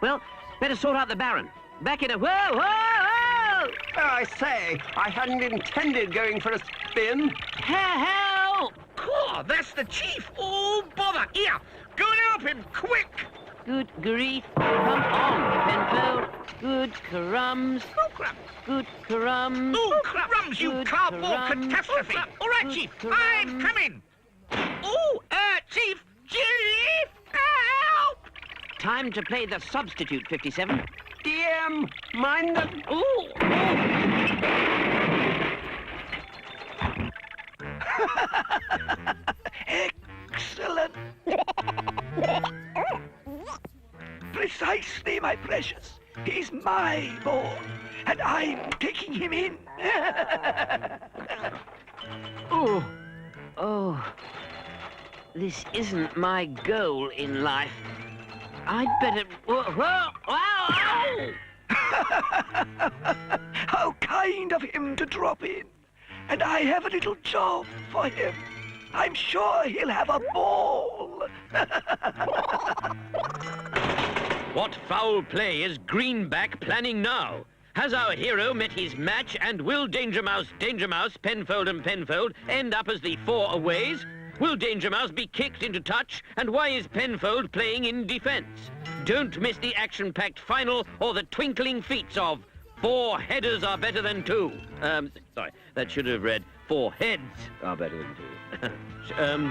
D: Well, better sort out the Baron. Back in a... Whoa, whoa, whoa!
F: I say, I hadn't intended going for a spin.
D: Help!
H: Oh, that's the chief. Oh, bother. Here, go and help him, quick.
D: Good grief. Come on, Penfold. Good crumbs.
H: Oh, crumbs.
D: Good crumbs.
H: Oh, crumbs, you
D: Good
H: cardboard
D: crumbs.
H: catastrophe. All right,
D: Good
H: Chief,
D: crumbs.
H: I'm coming. Oh, Chief, help!
D: Time to play the substitute, 57.
F: DM, mind the...
D: Ooh!
G: Excellent. Precisely, my precious. He's my boy, and I'm taking him in.
D: Oh. This isn't my goal in life. I'd better... Whoa! Ow!
G: How kind of him to drop in. And I have a little job for him. I'm sure he'll have a ball.
C: What foul play is Greenback planning now? Has our hero met his match, and will Danger Mouse, Penfold and Penfold end up as the four aways? Will Danger Mouse be kicked into touch, and why is Penfold playing in defence? Don't miss the action-packed final or the twinkling feats of 4 headers are better than 2. Sorry, that should have read 4 heads are better than 2.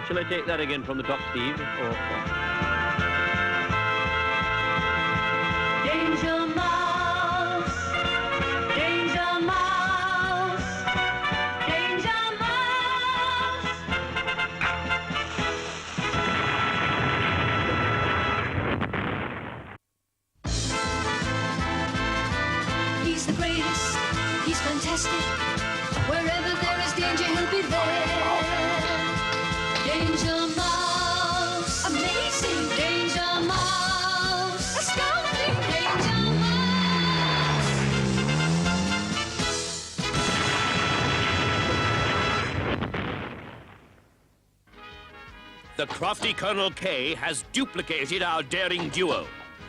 C: Shall I take that again from the top, Steve?
B: Danger Mouse, Danger Mouse, Danger Mouse. He's the greatest, he's fantastic. Wherever there is danger, he'll be there. Danger Mouse, amazing. Danger Mouse, astounding. Danger Mouse.
C: The crafty Colonel K has duplicated our daring duo.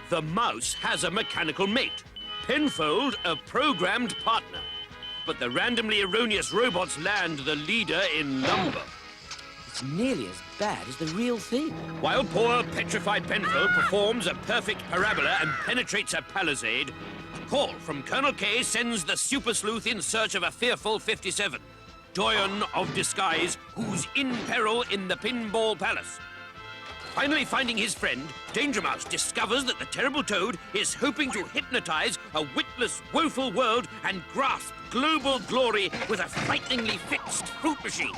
C: The mouse has a mechanical mate. Penfold, a programmed partner. But the randomly erroneous robots land the leader in number.
D: It's nearly as bad as the real thing.
C: While poor petrified Penfold performs a perfect parabola and penetrates a palisade, a call from Colonel K sends the super sleuth in search of a fearful 57, Doyen of Disguise, who's in peril in the Pinball Palace. Finally finding his friend, Danger Mouse discovers that the terrible Toad is hoping to hypnotize a witless, woeful world and grasp global glory with a frighteningly fixed fruit machine.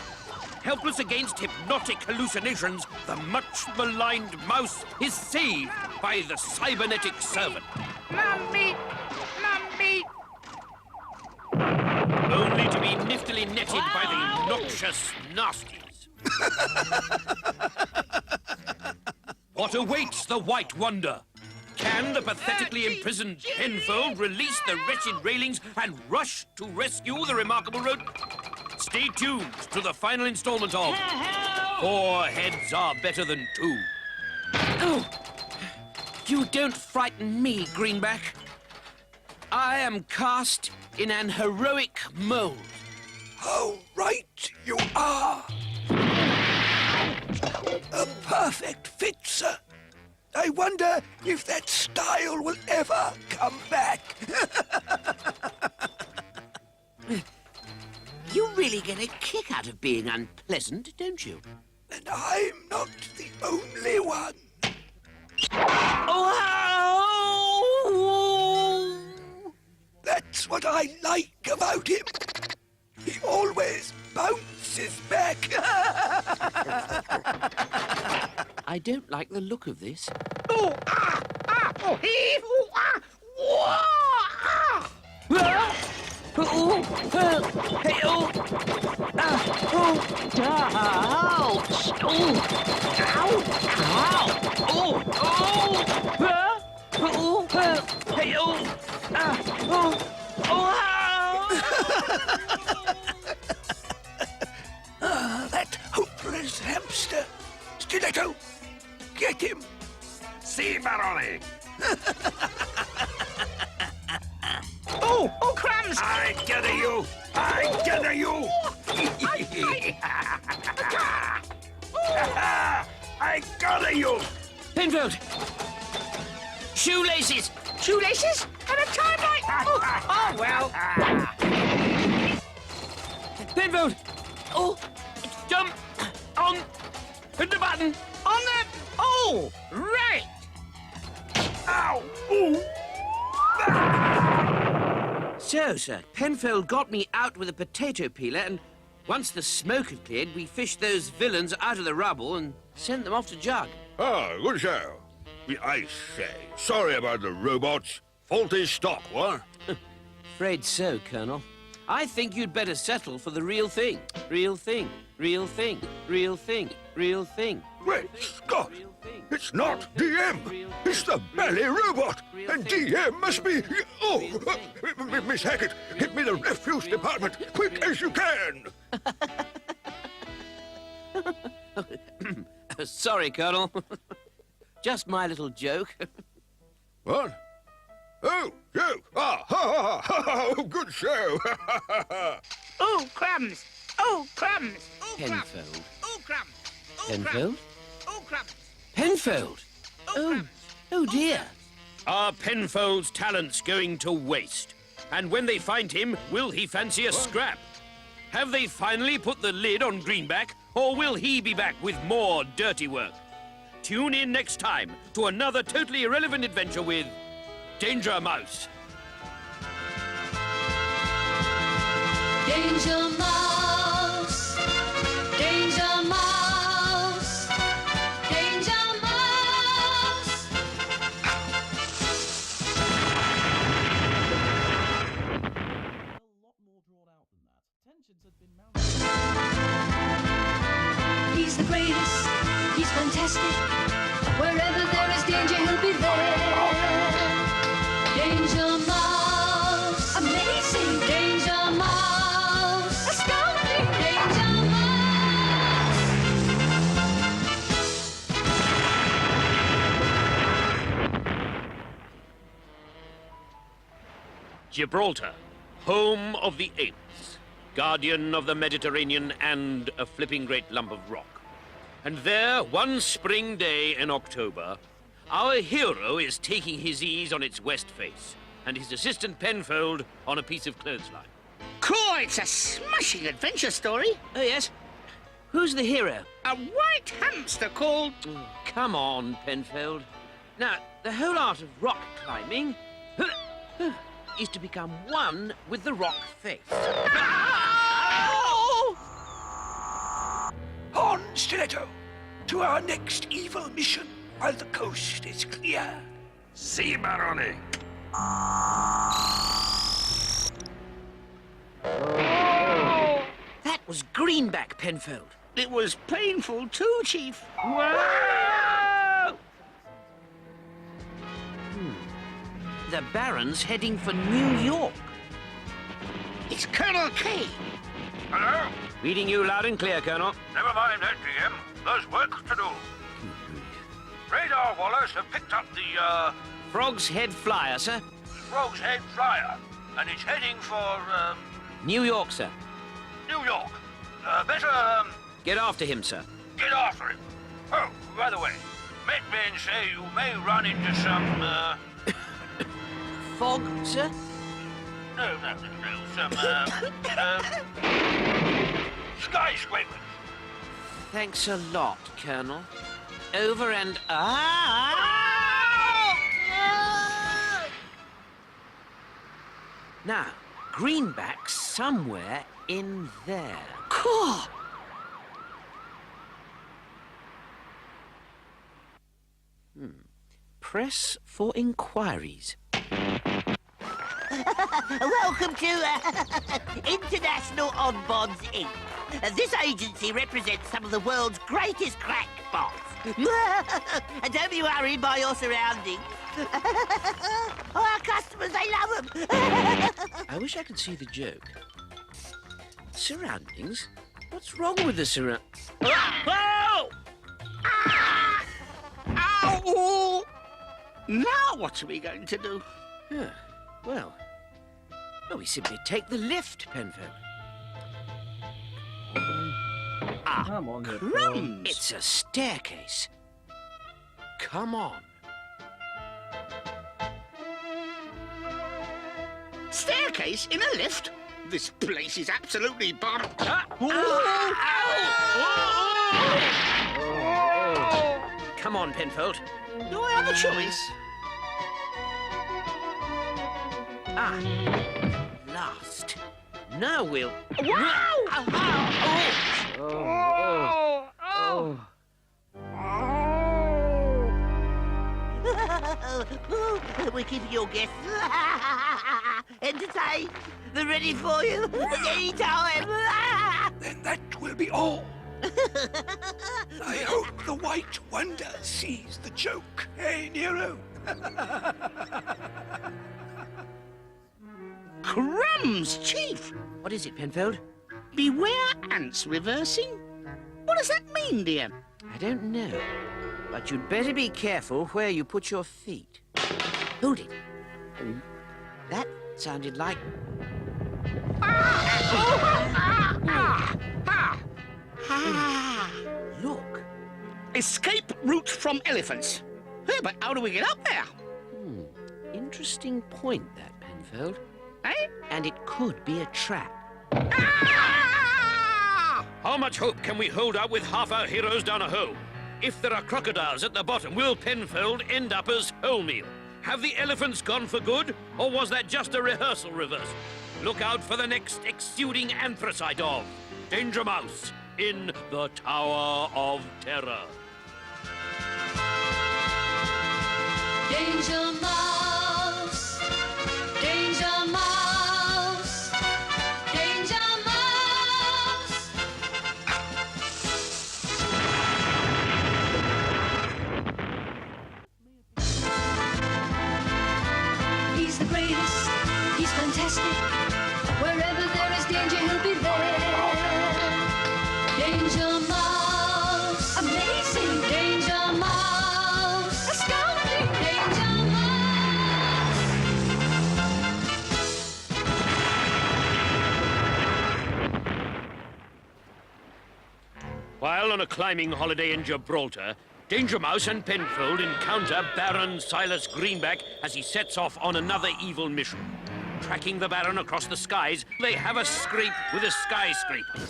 C: Helpless against hypnotic hallucinations, the much-maligned mouse is saved by the cybernetic servant.
H: Mummy! Mummy!
C: Only to be niftily netted by the noxious nasties. What awaits the White Wonder? Can the pathetically imprisoned Penfold release the wretched railings and rush to rescue the remarkable road? Stay tuned to the final installment of 4 Heads Are Better Than 2.
D: Oh! You don't frighten me, Greenback. I am cast in an heroic mold.
G: How right you are. A perfect fit, sir. I wonder if that style will ever come back.
D: You really get a kick out of being unpleasant, don't you?
G: And I'm not the only one.
D: Oh!
G: That's what I like about him. He always bounces back.
D: I don't like the look of this.
H: Oh, oh, hey, oh, whoa,
D: Hey, ouch!
G: That hopeless hamster. Stiletto, get him.
E: Si, Barone.
H: oh, crumbs!
E: I get
D: Penfold! Shoelaces!
I: Shoelaces? At a time like... Oh, well.
D: Penfold! Oh, jump on the button.
I: On the... Oh, right.
E: Ow! Ooh!
D: So, sir, Penfold got me out with a potato peeler, and once the smoke had cleared, we fished those villains out of the rubble and sent them off to Jug.
J: Ah, good show. I say, sorry about the robots. Faulty stock, what?
D: Afraid so, Colonel. I think you'd better settle for the real thing. Real thing, real thing, real thing, real thing.
J: Great Scott! It's not DM! It's the belly robot! And DM must be... Oh! Miss Hackett, hit me the refuse department, quick as you can!
D: Sorry, Colonel. Just my little joke.
J: What? Oh, joke! Ah, ha, ha, ha, ha, oh, good show!
I: Oh, crumbs. Oh, crumbs. Oh,
D: Penfold.
I: Oh, crumbs. Oh,
D: Penfold?
I: Oh, crumbs.
D: Penfold! Oh dear.
C: Are Penfold's talents going to waste? And when they find him, will he fancy a scrap? Have they finally put the lid on Greenback, or will he be back with more dirty work? Tune in next time to another totally irrelevant adventure with Danger Mouse.
B: Danger Mouse, Danger Mouse, Danger Mouse. He's the greatest, he's fantastic. Wherever there is danger, he'll be there. Danger Mouse, amazing. Danger Mouse, astounding. Danger Mouse.
C: Gibraltar, home of the apes, guardian of the Mediterranean and a flipping great lump of rock. And there, one spring day in October, our hero is taking his ease on its west face, and his assistant Penfold on a piece of clothesline.
I: Cool, it's a smashing adventure story.
D: Oh, yes? Who's the hero?
I: A white hamster called...
D: Come on, Penfold. Now, the whole art of rock climbing is to become one with the rock face.
G: On Stiletto, to our next evil mission while the coast is clear.
E: See, Baroni.
D: That was Greenback, Penfold.
I: It was painful too, Chief.
D: Whoa! The Baron's heading for New York.
I: It's Colonel K.
J: Hello?
C: Reading you loud and clear, Colonel.
J: Never mind that, GM. There's work to do. Radar Wallace have picked up the,
D: Frog's Head Flyer, sir.
J: Frog's Head Flyer, and it's heading for,
D: New York, sir.
J: New York. Better,
D: Get after him, sir.
J: get after him. Oh, by the way, Met men say you may run into some,
D: Fog, sir?
J: no, some, skyscrapers.
D: Thanks a lot, Colonel. Over and... Now, Greenback's somewhere in there.
I: Cool.
D: Press for inquiries.
H: Welcome to International On Bonds, Inc. This agency represents some of the world's greatest crackpots. And don't be worried by your surroundings. Our customers, they love them.
D: I wish I could see the joke. Surroundings? What's wrong with the
I: Ow! Ow! Now what are we going to do?
D: Well, we simply take the lift, Penfold.
A: Come on, you
I: Crumbs!
D: It's a staircase.
C: come on.
I: Staircase in a lift? This place is absolutely bottom.
D: Come on, Penfold.
I: Do I have a choice?
D: Last. Now we'll...
H: We're keeping your guests entertained. They're ready for you at any time.
G: Then that will be all. I hope the White Wonder sees the joke, eh, Nero?
I: Crumbs, Chief!
D: What is it, Penfold?
I: Beware ants reversing? What does that mean, dear?
D: I don't know. But you'd better be careful where you put your feet. Hold it. That sounded like... Look.
I: Escape route from elephants. Hey, but how do we get up there?
D: Interesting point, that, Penfold.
I: Eh?
D: And it could be a trap.
C: How much hope can we hold out with half our heroes down a hole? If there are crocodiles at the bottom, will Penfold end up as wholemeal? Have the elephants gone for good, or was that just a rehearsal reversal? Look out for the next exuding anthracite of Danger Mouse in the Tower of Terror.
B: Danger Mouse, Danger Mouse, Danger Mouse. He's the greatest, he's fantastic. Wherever there is danger, he'll be there. Danger Mouse, amazing. Danger Mouse, astounding. Danger Mouse.
C: While on a climbing holiday in Gibraltar, Danger Mouse and Penfold encounter Baron Silas Greenback as he sets off on another evil mission. Tracking the Baron across the skies, they have a scrape with a skyscraper.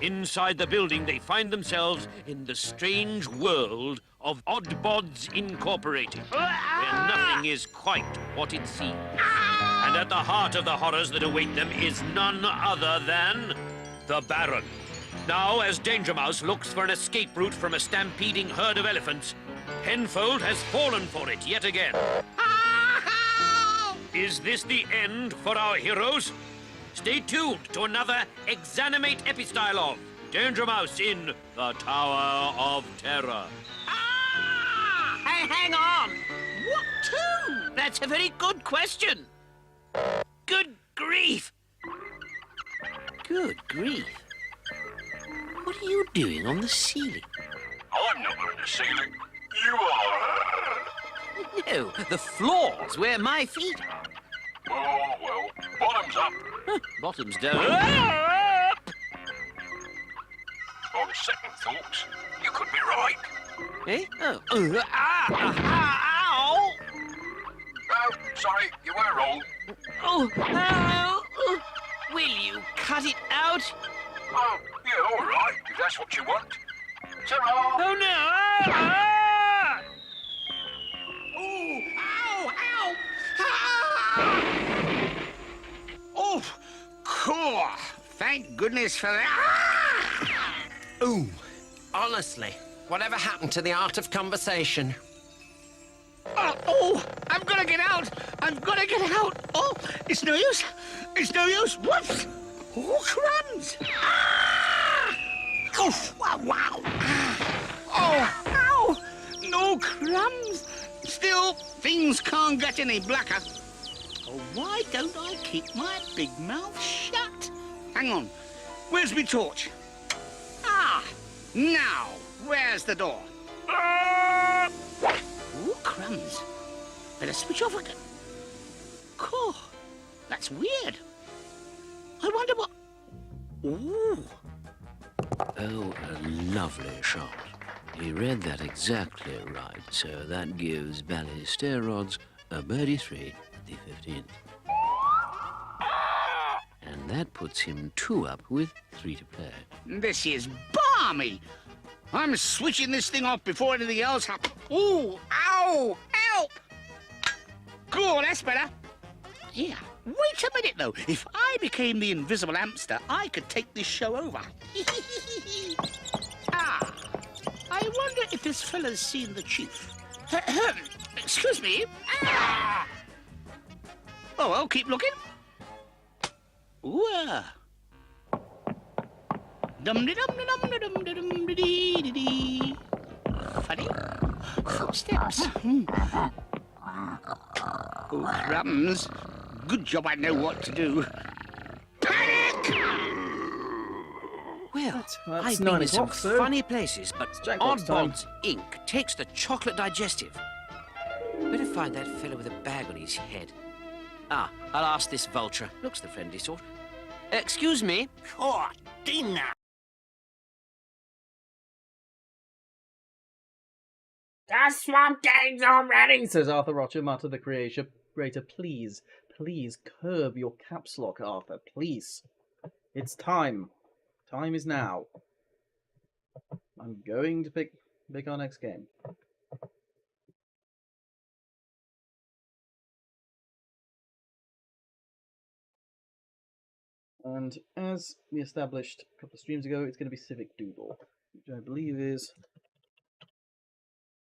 C: Inside the building, they find themselves in the strange world of Oddbods Incorporated, where nothing is quite what it seems. And at the heart of the horrors that await them is none other than the Baron. Now, as Danger Mouse looks for an escape route from a stampeding herd of elephants, Penfold has fallen for it yet again. Is this the end for our heroes? Stay tuned to another exanimate epistyle of Danger Mouse in the Tower of Terror.
D: Hey, hang on! What to? That's a very good question. Good grief! Good grief. What are you doing on the ceiling?
J: I'm not on the ceiling. You are.
D: No, the floor's where my feet are.
J: Oh, well, bottoms up.
D: Bottoms down.
J: On second thoughts, you could be right.
D: Eh? Oh. Ow!
J: Oh, sorry, you were wrong.
D: Oh, ow! Will you cut it out?
J: Oh, yeah, all right, if that's what you want. Ta-ra!
D: Oh, no!
I: Oh, cool. Thank goodness for that.
F: Ooh, honestly, whatever happened to the art of conversation?
I: Oh, I'm gonna get out. I'm gonna get out. Oh, it's no use. It's no use. Whoops. Oh, crumbs. Oof. Wow, wow. Oh, ow. No crumbs. Still, things can't get any blacker. Oh, why don't I keep my big mouth shut? Hang on. Where's my torch? Ah, now, where's the door? Ooh, crumbs. Better switch off again. Cool. That's weird. I wonder what... Ooh.
C: Oh, a lovely shot. He read that exactly right, so that gives Bally Stair Rods a birdie 3 at the 15th. And that puts him 2 up with 3 to play.
I: This is balmy. I'm switching this thing off before anything else happens. Ooh, ow, help! Cool, that's better. Yeah, wait a minute, though. If I became the invisible hamster, I could take this show over. Ah, I wonder if this fella's seen the chief. Excuse me. Ah! Oh, well, keep looking. Ooh, Dum-de-dum-de-dum-de-dum-de-dum-de-dee-dee-dee. Funny. Footsteps. Oh, crumbs. Good job I know what to do. Panic!
D: Well,
A: That's
D: I've
A: 9
D: been in some
A: o'clock, sir.
D: funny places, but
A: Jack Box time.
D: Oddbod's ink takes the chocolate digestive. Better find that fellow with a bag on his head. Ah, I'll ask this vulture. Looks the friendly sort. Excuse me.
H: Oh, dinner.
E: The Swamp Gang's already!
A: Says Arthur Roger, Martyr the Creator. Please, please curb your caps lock, Arthur. Please. It's time. Time is now. I'm going to pick our next game. And as we established a couple of streams ago, it's going to be Civic Doodle, which I believe is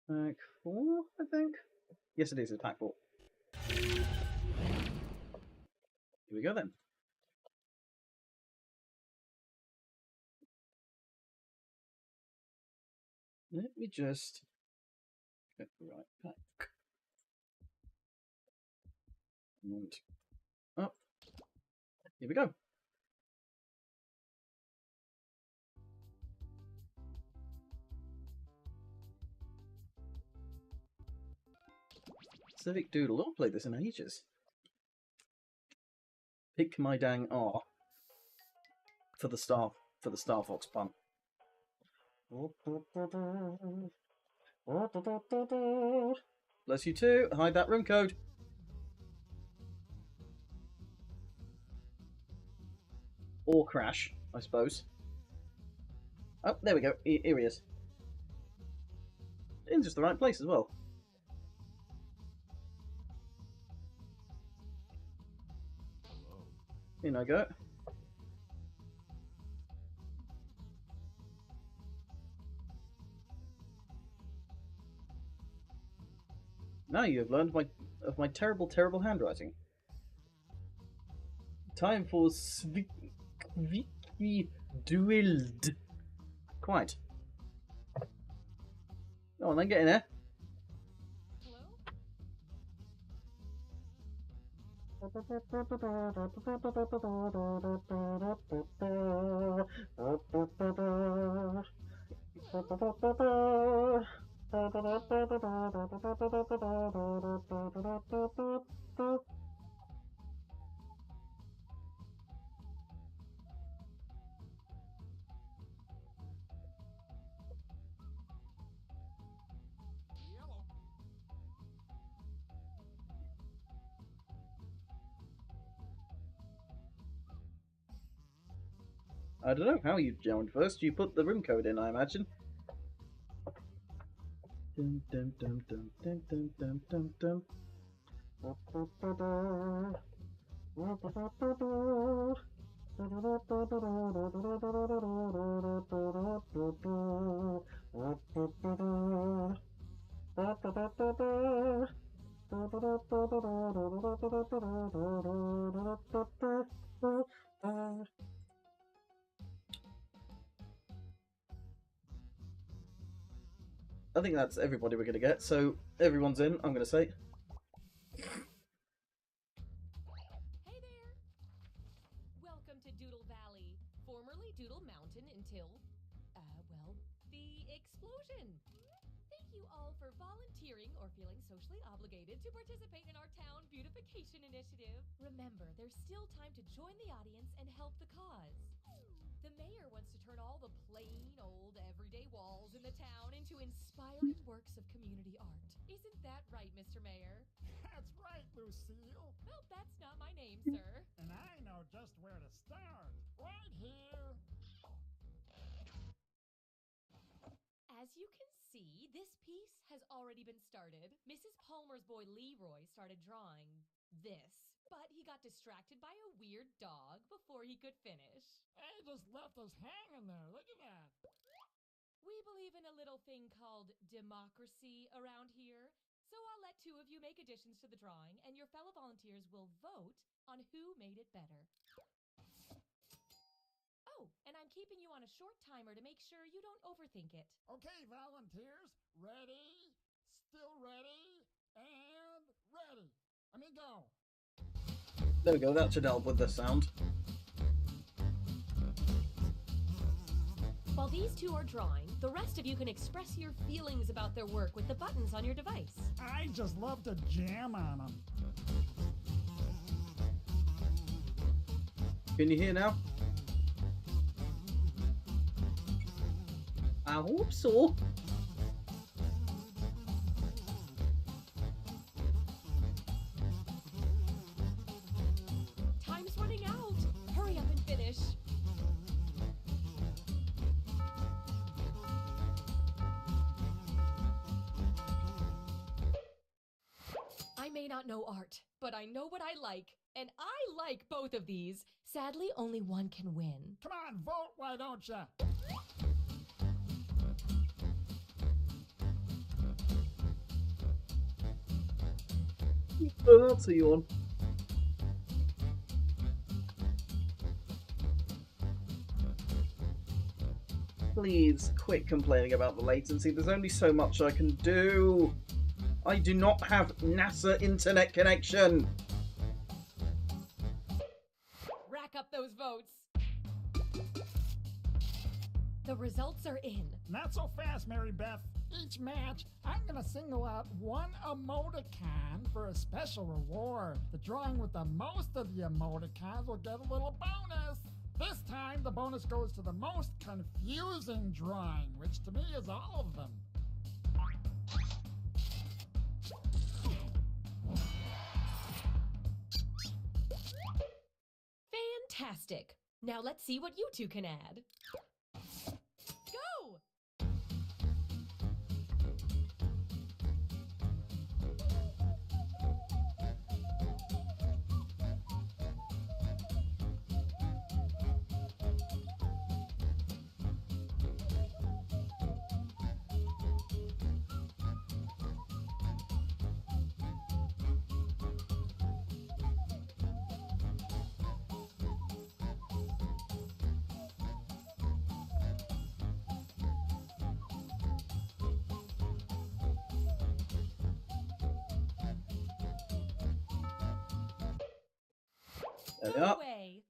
A: pack 4, I think? Yes, it is. It's pack 4. Here we go then. Let me just get the right pack. And up. Here we go. Civic Doodle. I've played this in ages. Pick my dang R for the Star Fox pun. Bless you too. Hide that room code. Or crash, I suppose. Oh, there we go. Here he is. In just the right place as well. In I go. Now you have learned of my terrible, terrible handwriting. Time for Squeaky Duelled. Quite. Go on then, get in there. I don't know how you joined first. You put the room code in, I imagine. Dun, dun, dun, dun, dun, dun, dun, dun, dun. I think that's everybody we're going to get, so everyone's in, I'm going to say.
K: Hey there! Welcome to Doodle Valley, formerly Doodle Mountain until, well, the explosion. Thank you all for volunteering or feeling socially obligated to participate in our town beautification initiative. Remember, there's still time to join the audience and help the cause. The mayor wants wants to turn all the plain old everyday walls in the town into inspiring works of community art. Isn't that right, Mr. Mayor?
L: That's right, Lucille.
K: Well, that's not my name, sir.
L: And I know just where to start. Right here.
K: As you can see, this piece has already been started. Mrs. Palmer's boy Leroy started drawing this, but he got distracted by a weird dog before he could finish.
L: He just left us hanging there. Look at that.
K: We believe in a little thing called democracy around here, so I'll let two of you make additions to the drawing, and your fellow volunteers will vote on who made it better. Oh, and I'm keeping you on a short timer to make sure you don't overthink it.
L: Okay, volunteers. Ready, still ready, and ready. Let me go.
A: There we go, that should help with the sound.
K: While these two are drawing, the rest of you can express your feelings about their work with the buttons on your device.
L: I just love to jam on them.
A: Can you hear now? I hope so.
K: Time's running out. Hurry up and finish. I may not know art, but I know what I like, and I like both of these. Sadly, only one can win.
L: Come on, vote, why don't ya?
A: Oh, that's a yawn. Please quit complaining about the latency. There's only so much I can do. I do not have NASA internet connection.
K: Rack up those votes. The results are in.
L: Not so fast, Mary Beth. Each match, I'm gonna single out one emoticon for a special reward. The drawing with the most of the emoticons will get a little bonus. This time, the bonus goes to the most confusing drawing, which to me is all of them.
K: Fantastic. Now let's see what you two can add. Go!
A: There we are.
K: Away.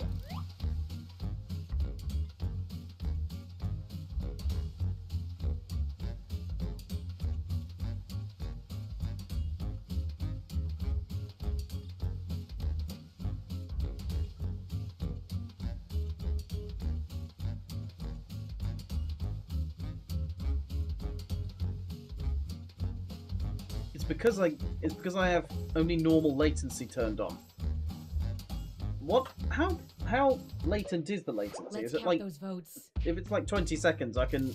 A: It's because I have only normal latency turned on. What? How latent is the latency?
K: Let's
A: Is it
K: count
A: like
K: those votes.
A: if it's like 20 seconds, I can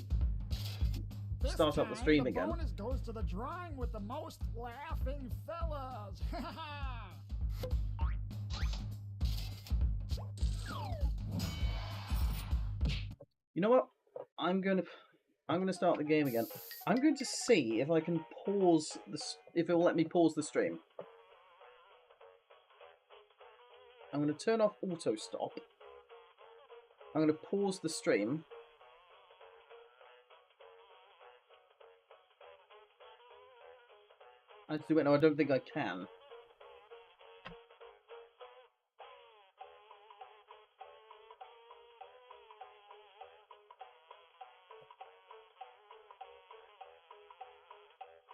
A: start up the stream
L: the
A: again.
L: Bonus goes to the drawing with the most laughing fellas.
A: You know what? I'm gonna start the game again. I'm going to see if I can pause if it will let me pause the stream. I'm going to turn off auto stop. I'm going to pause the stream. Actually, wait, no, I don't think I can.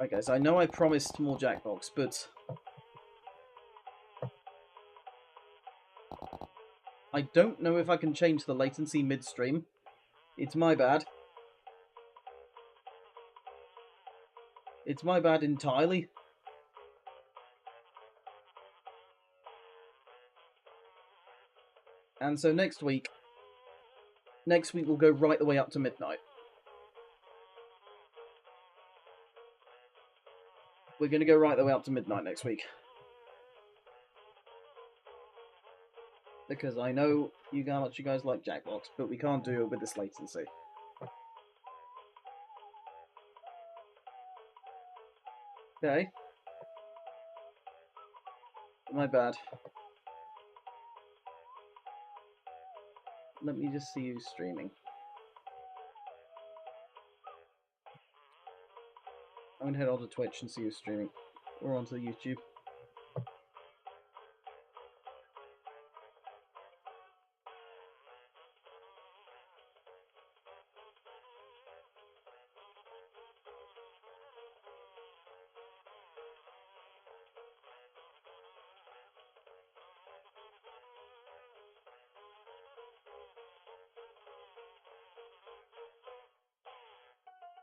A: Okay, so I know I promised more Jackbox, but I don't know if I can change the latency mid-stream. It's my bad. It's my bad entirely. And so next week we'll go right the way up to midnight. We're going to go right the way up to midnight next week. Because I know how much you guys like Jackbox, but we can't do it with this latency. Okay. My bad. Let me just see who's streaming. I'm going to head on to Twitch and see who's streaming. Or onto YouTube.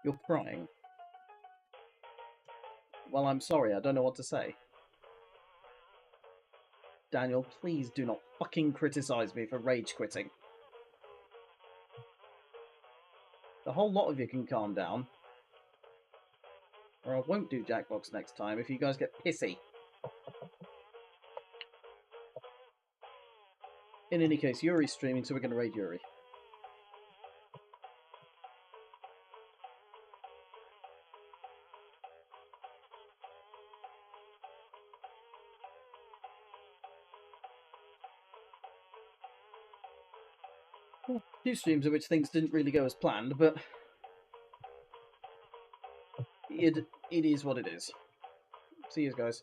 A: You're crying. Well, I'm sorry, I don't know what to say. Daniel, please do not fucking criticize me for rage quitting. The whole lot of you can calm down. Or I won't do Jackbox next time if you guys get pissy. In any case, Yuri's streaming, so we're going to raid Yuri. Two streams in which things didn't really go as planned, but it is what it is. See you guys.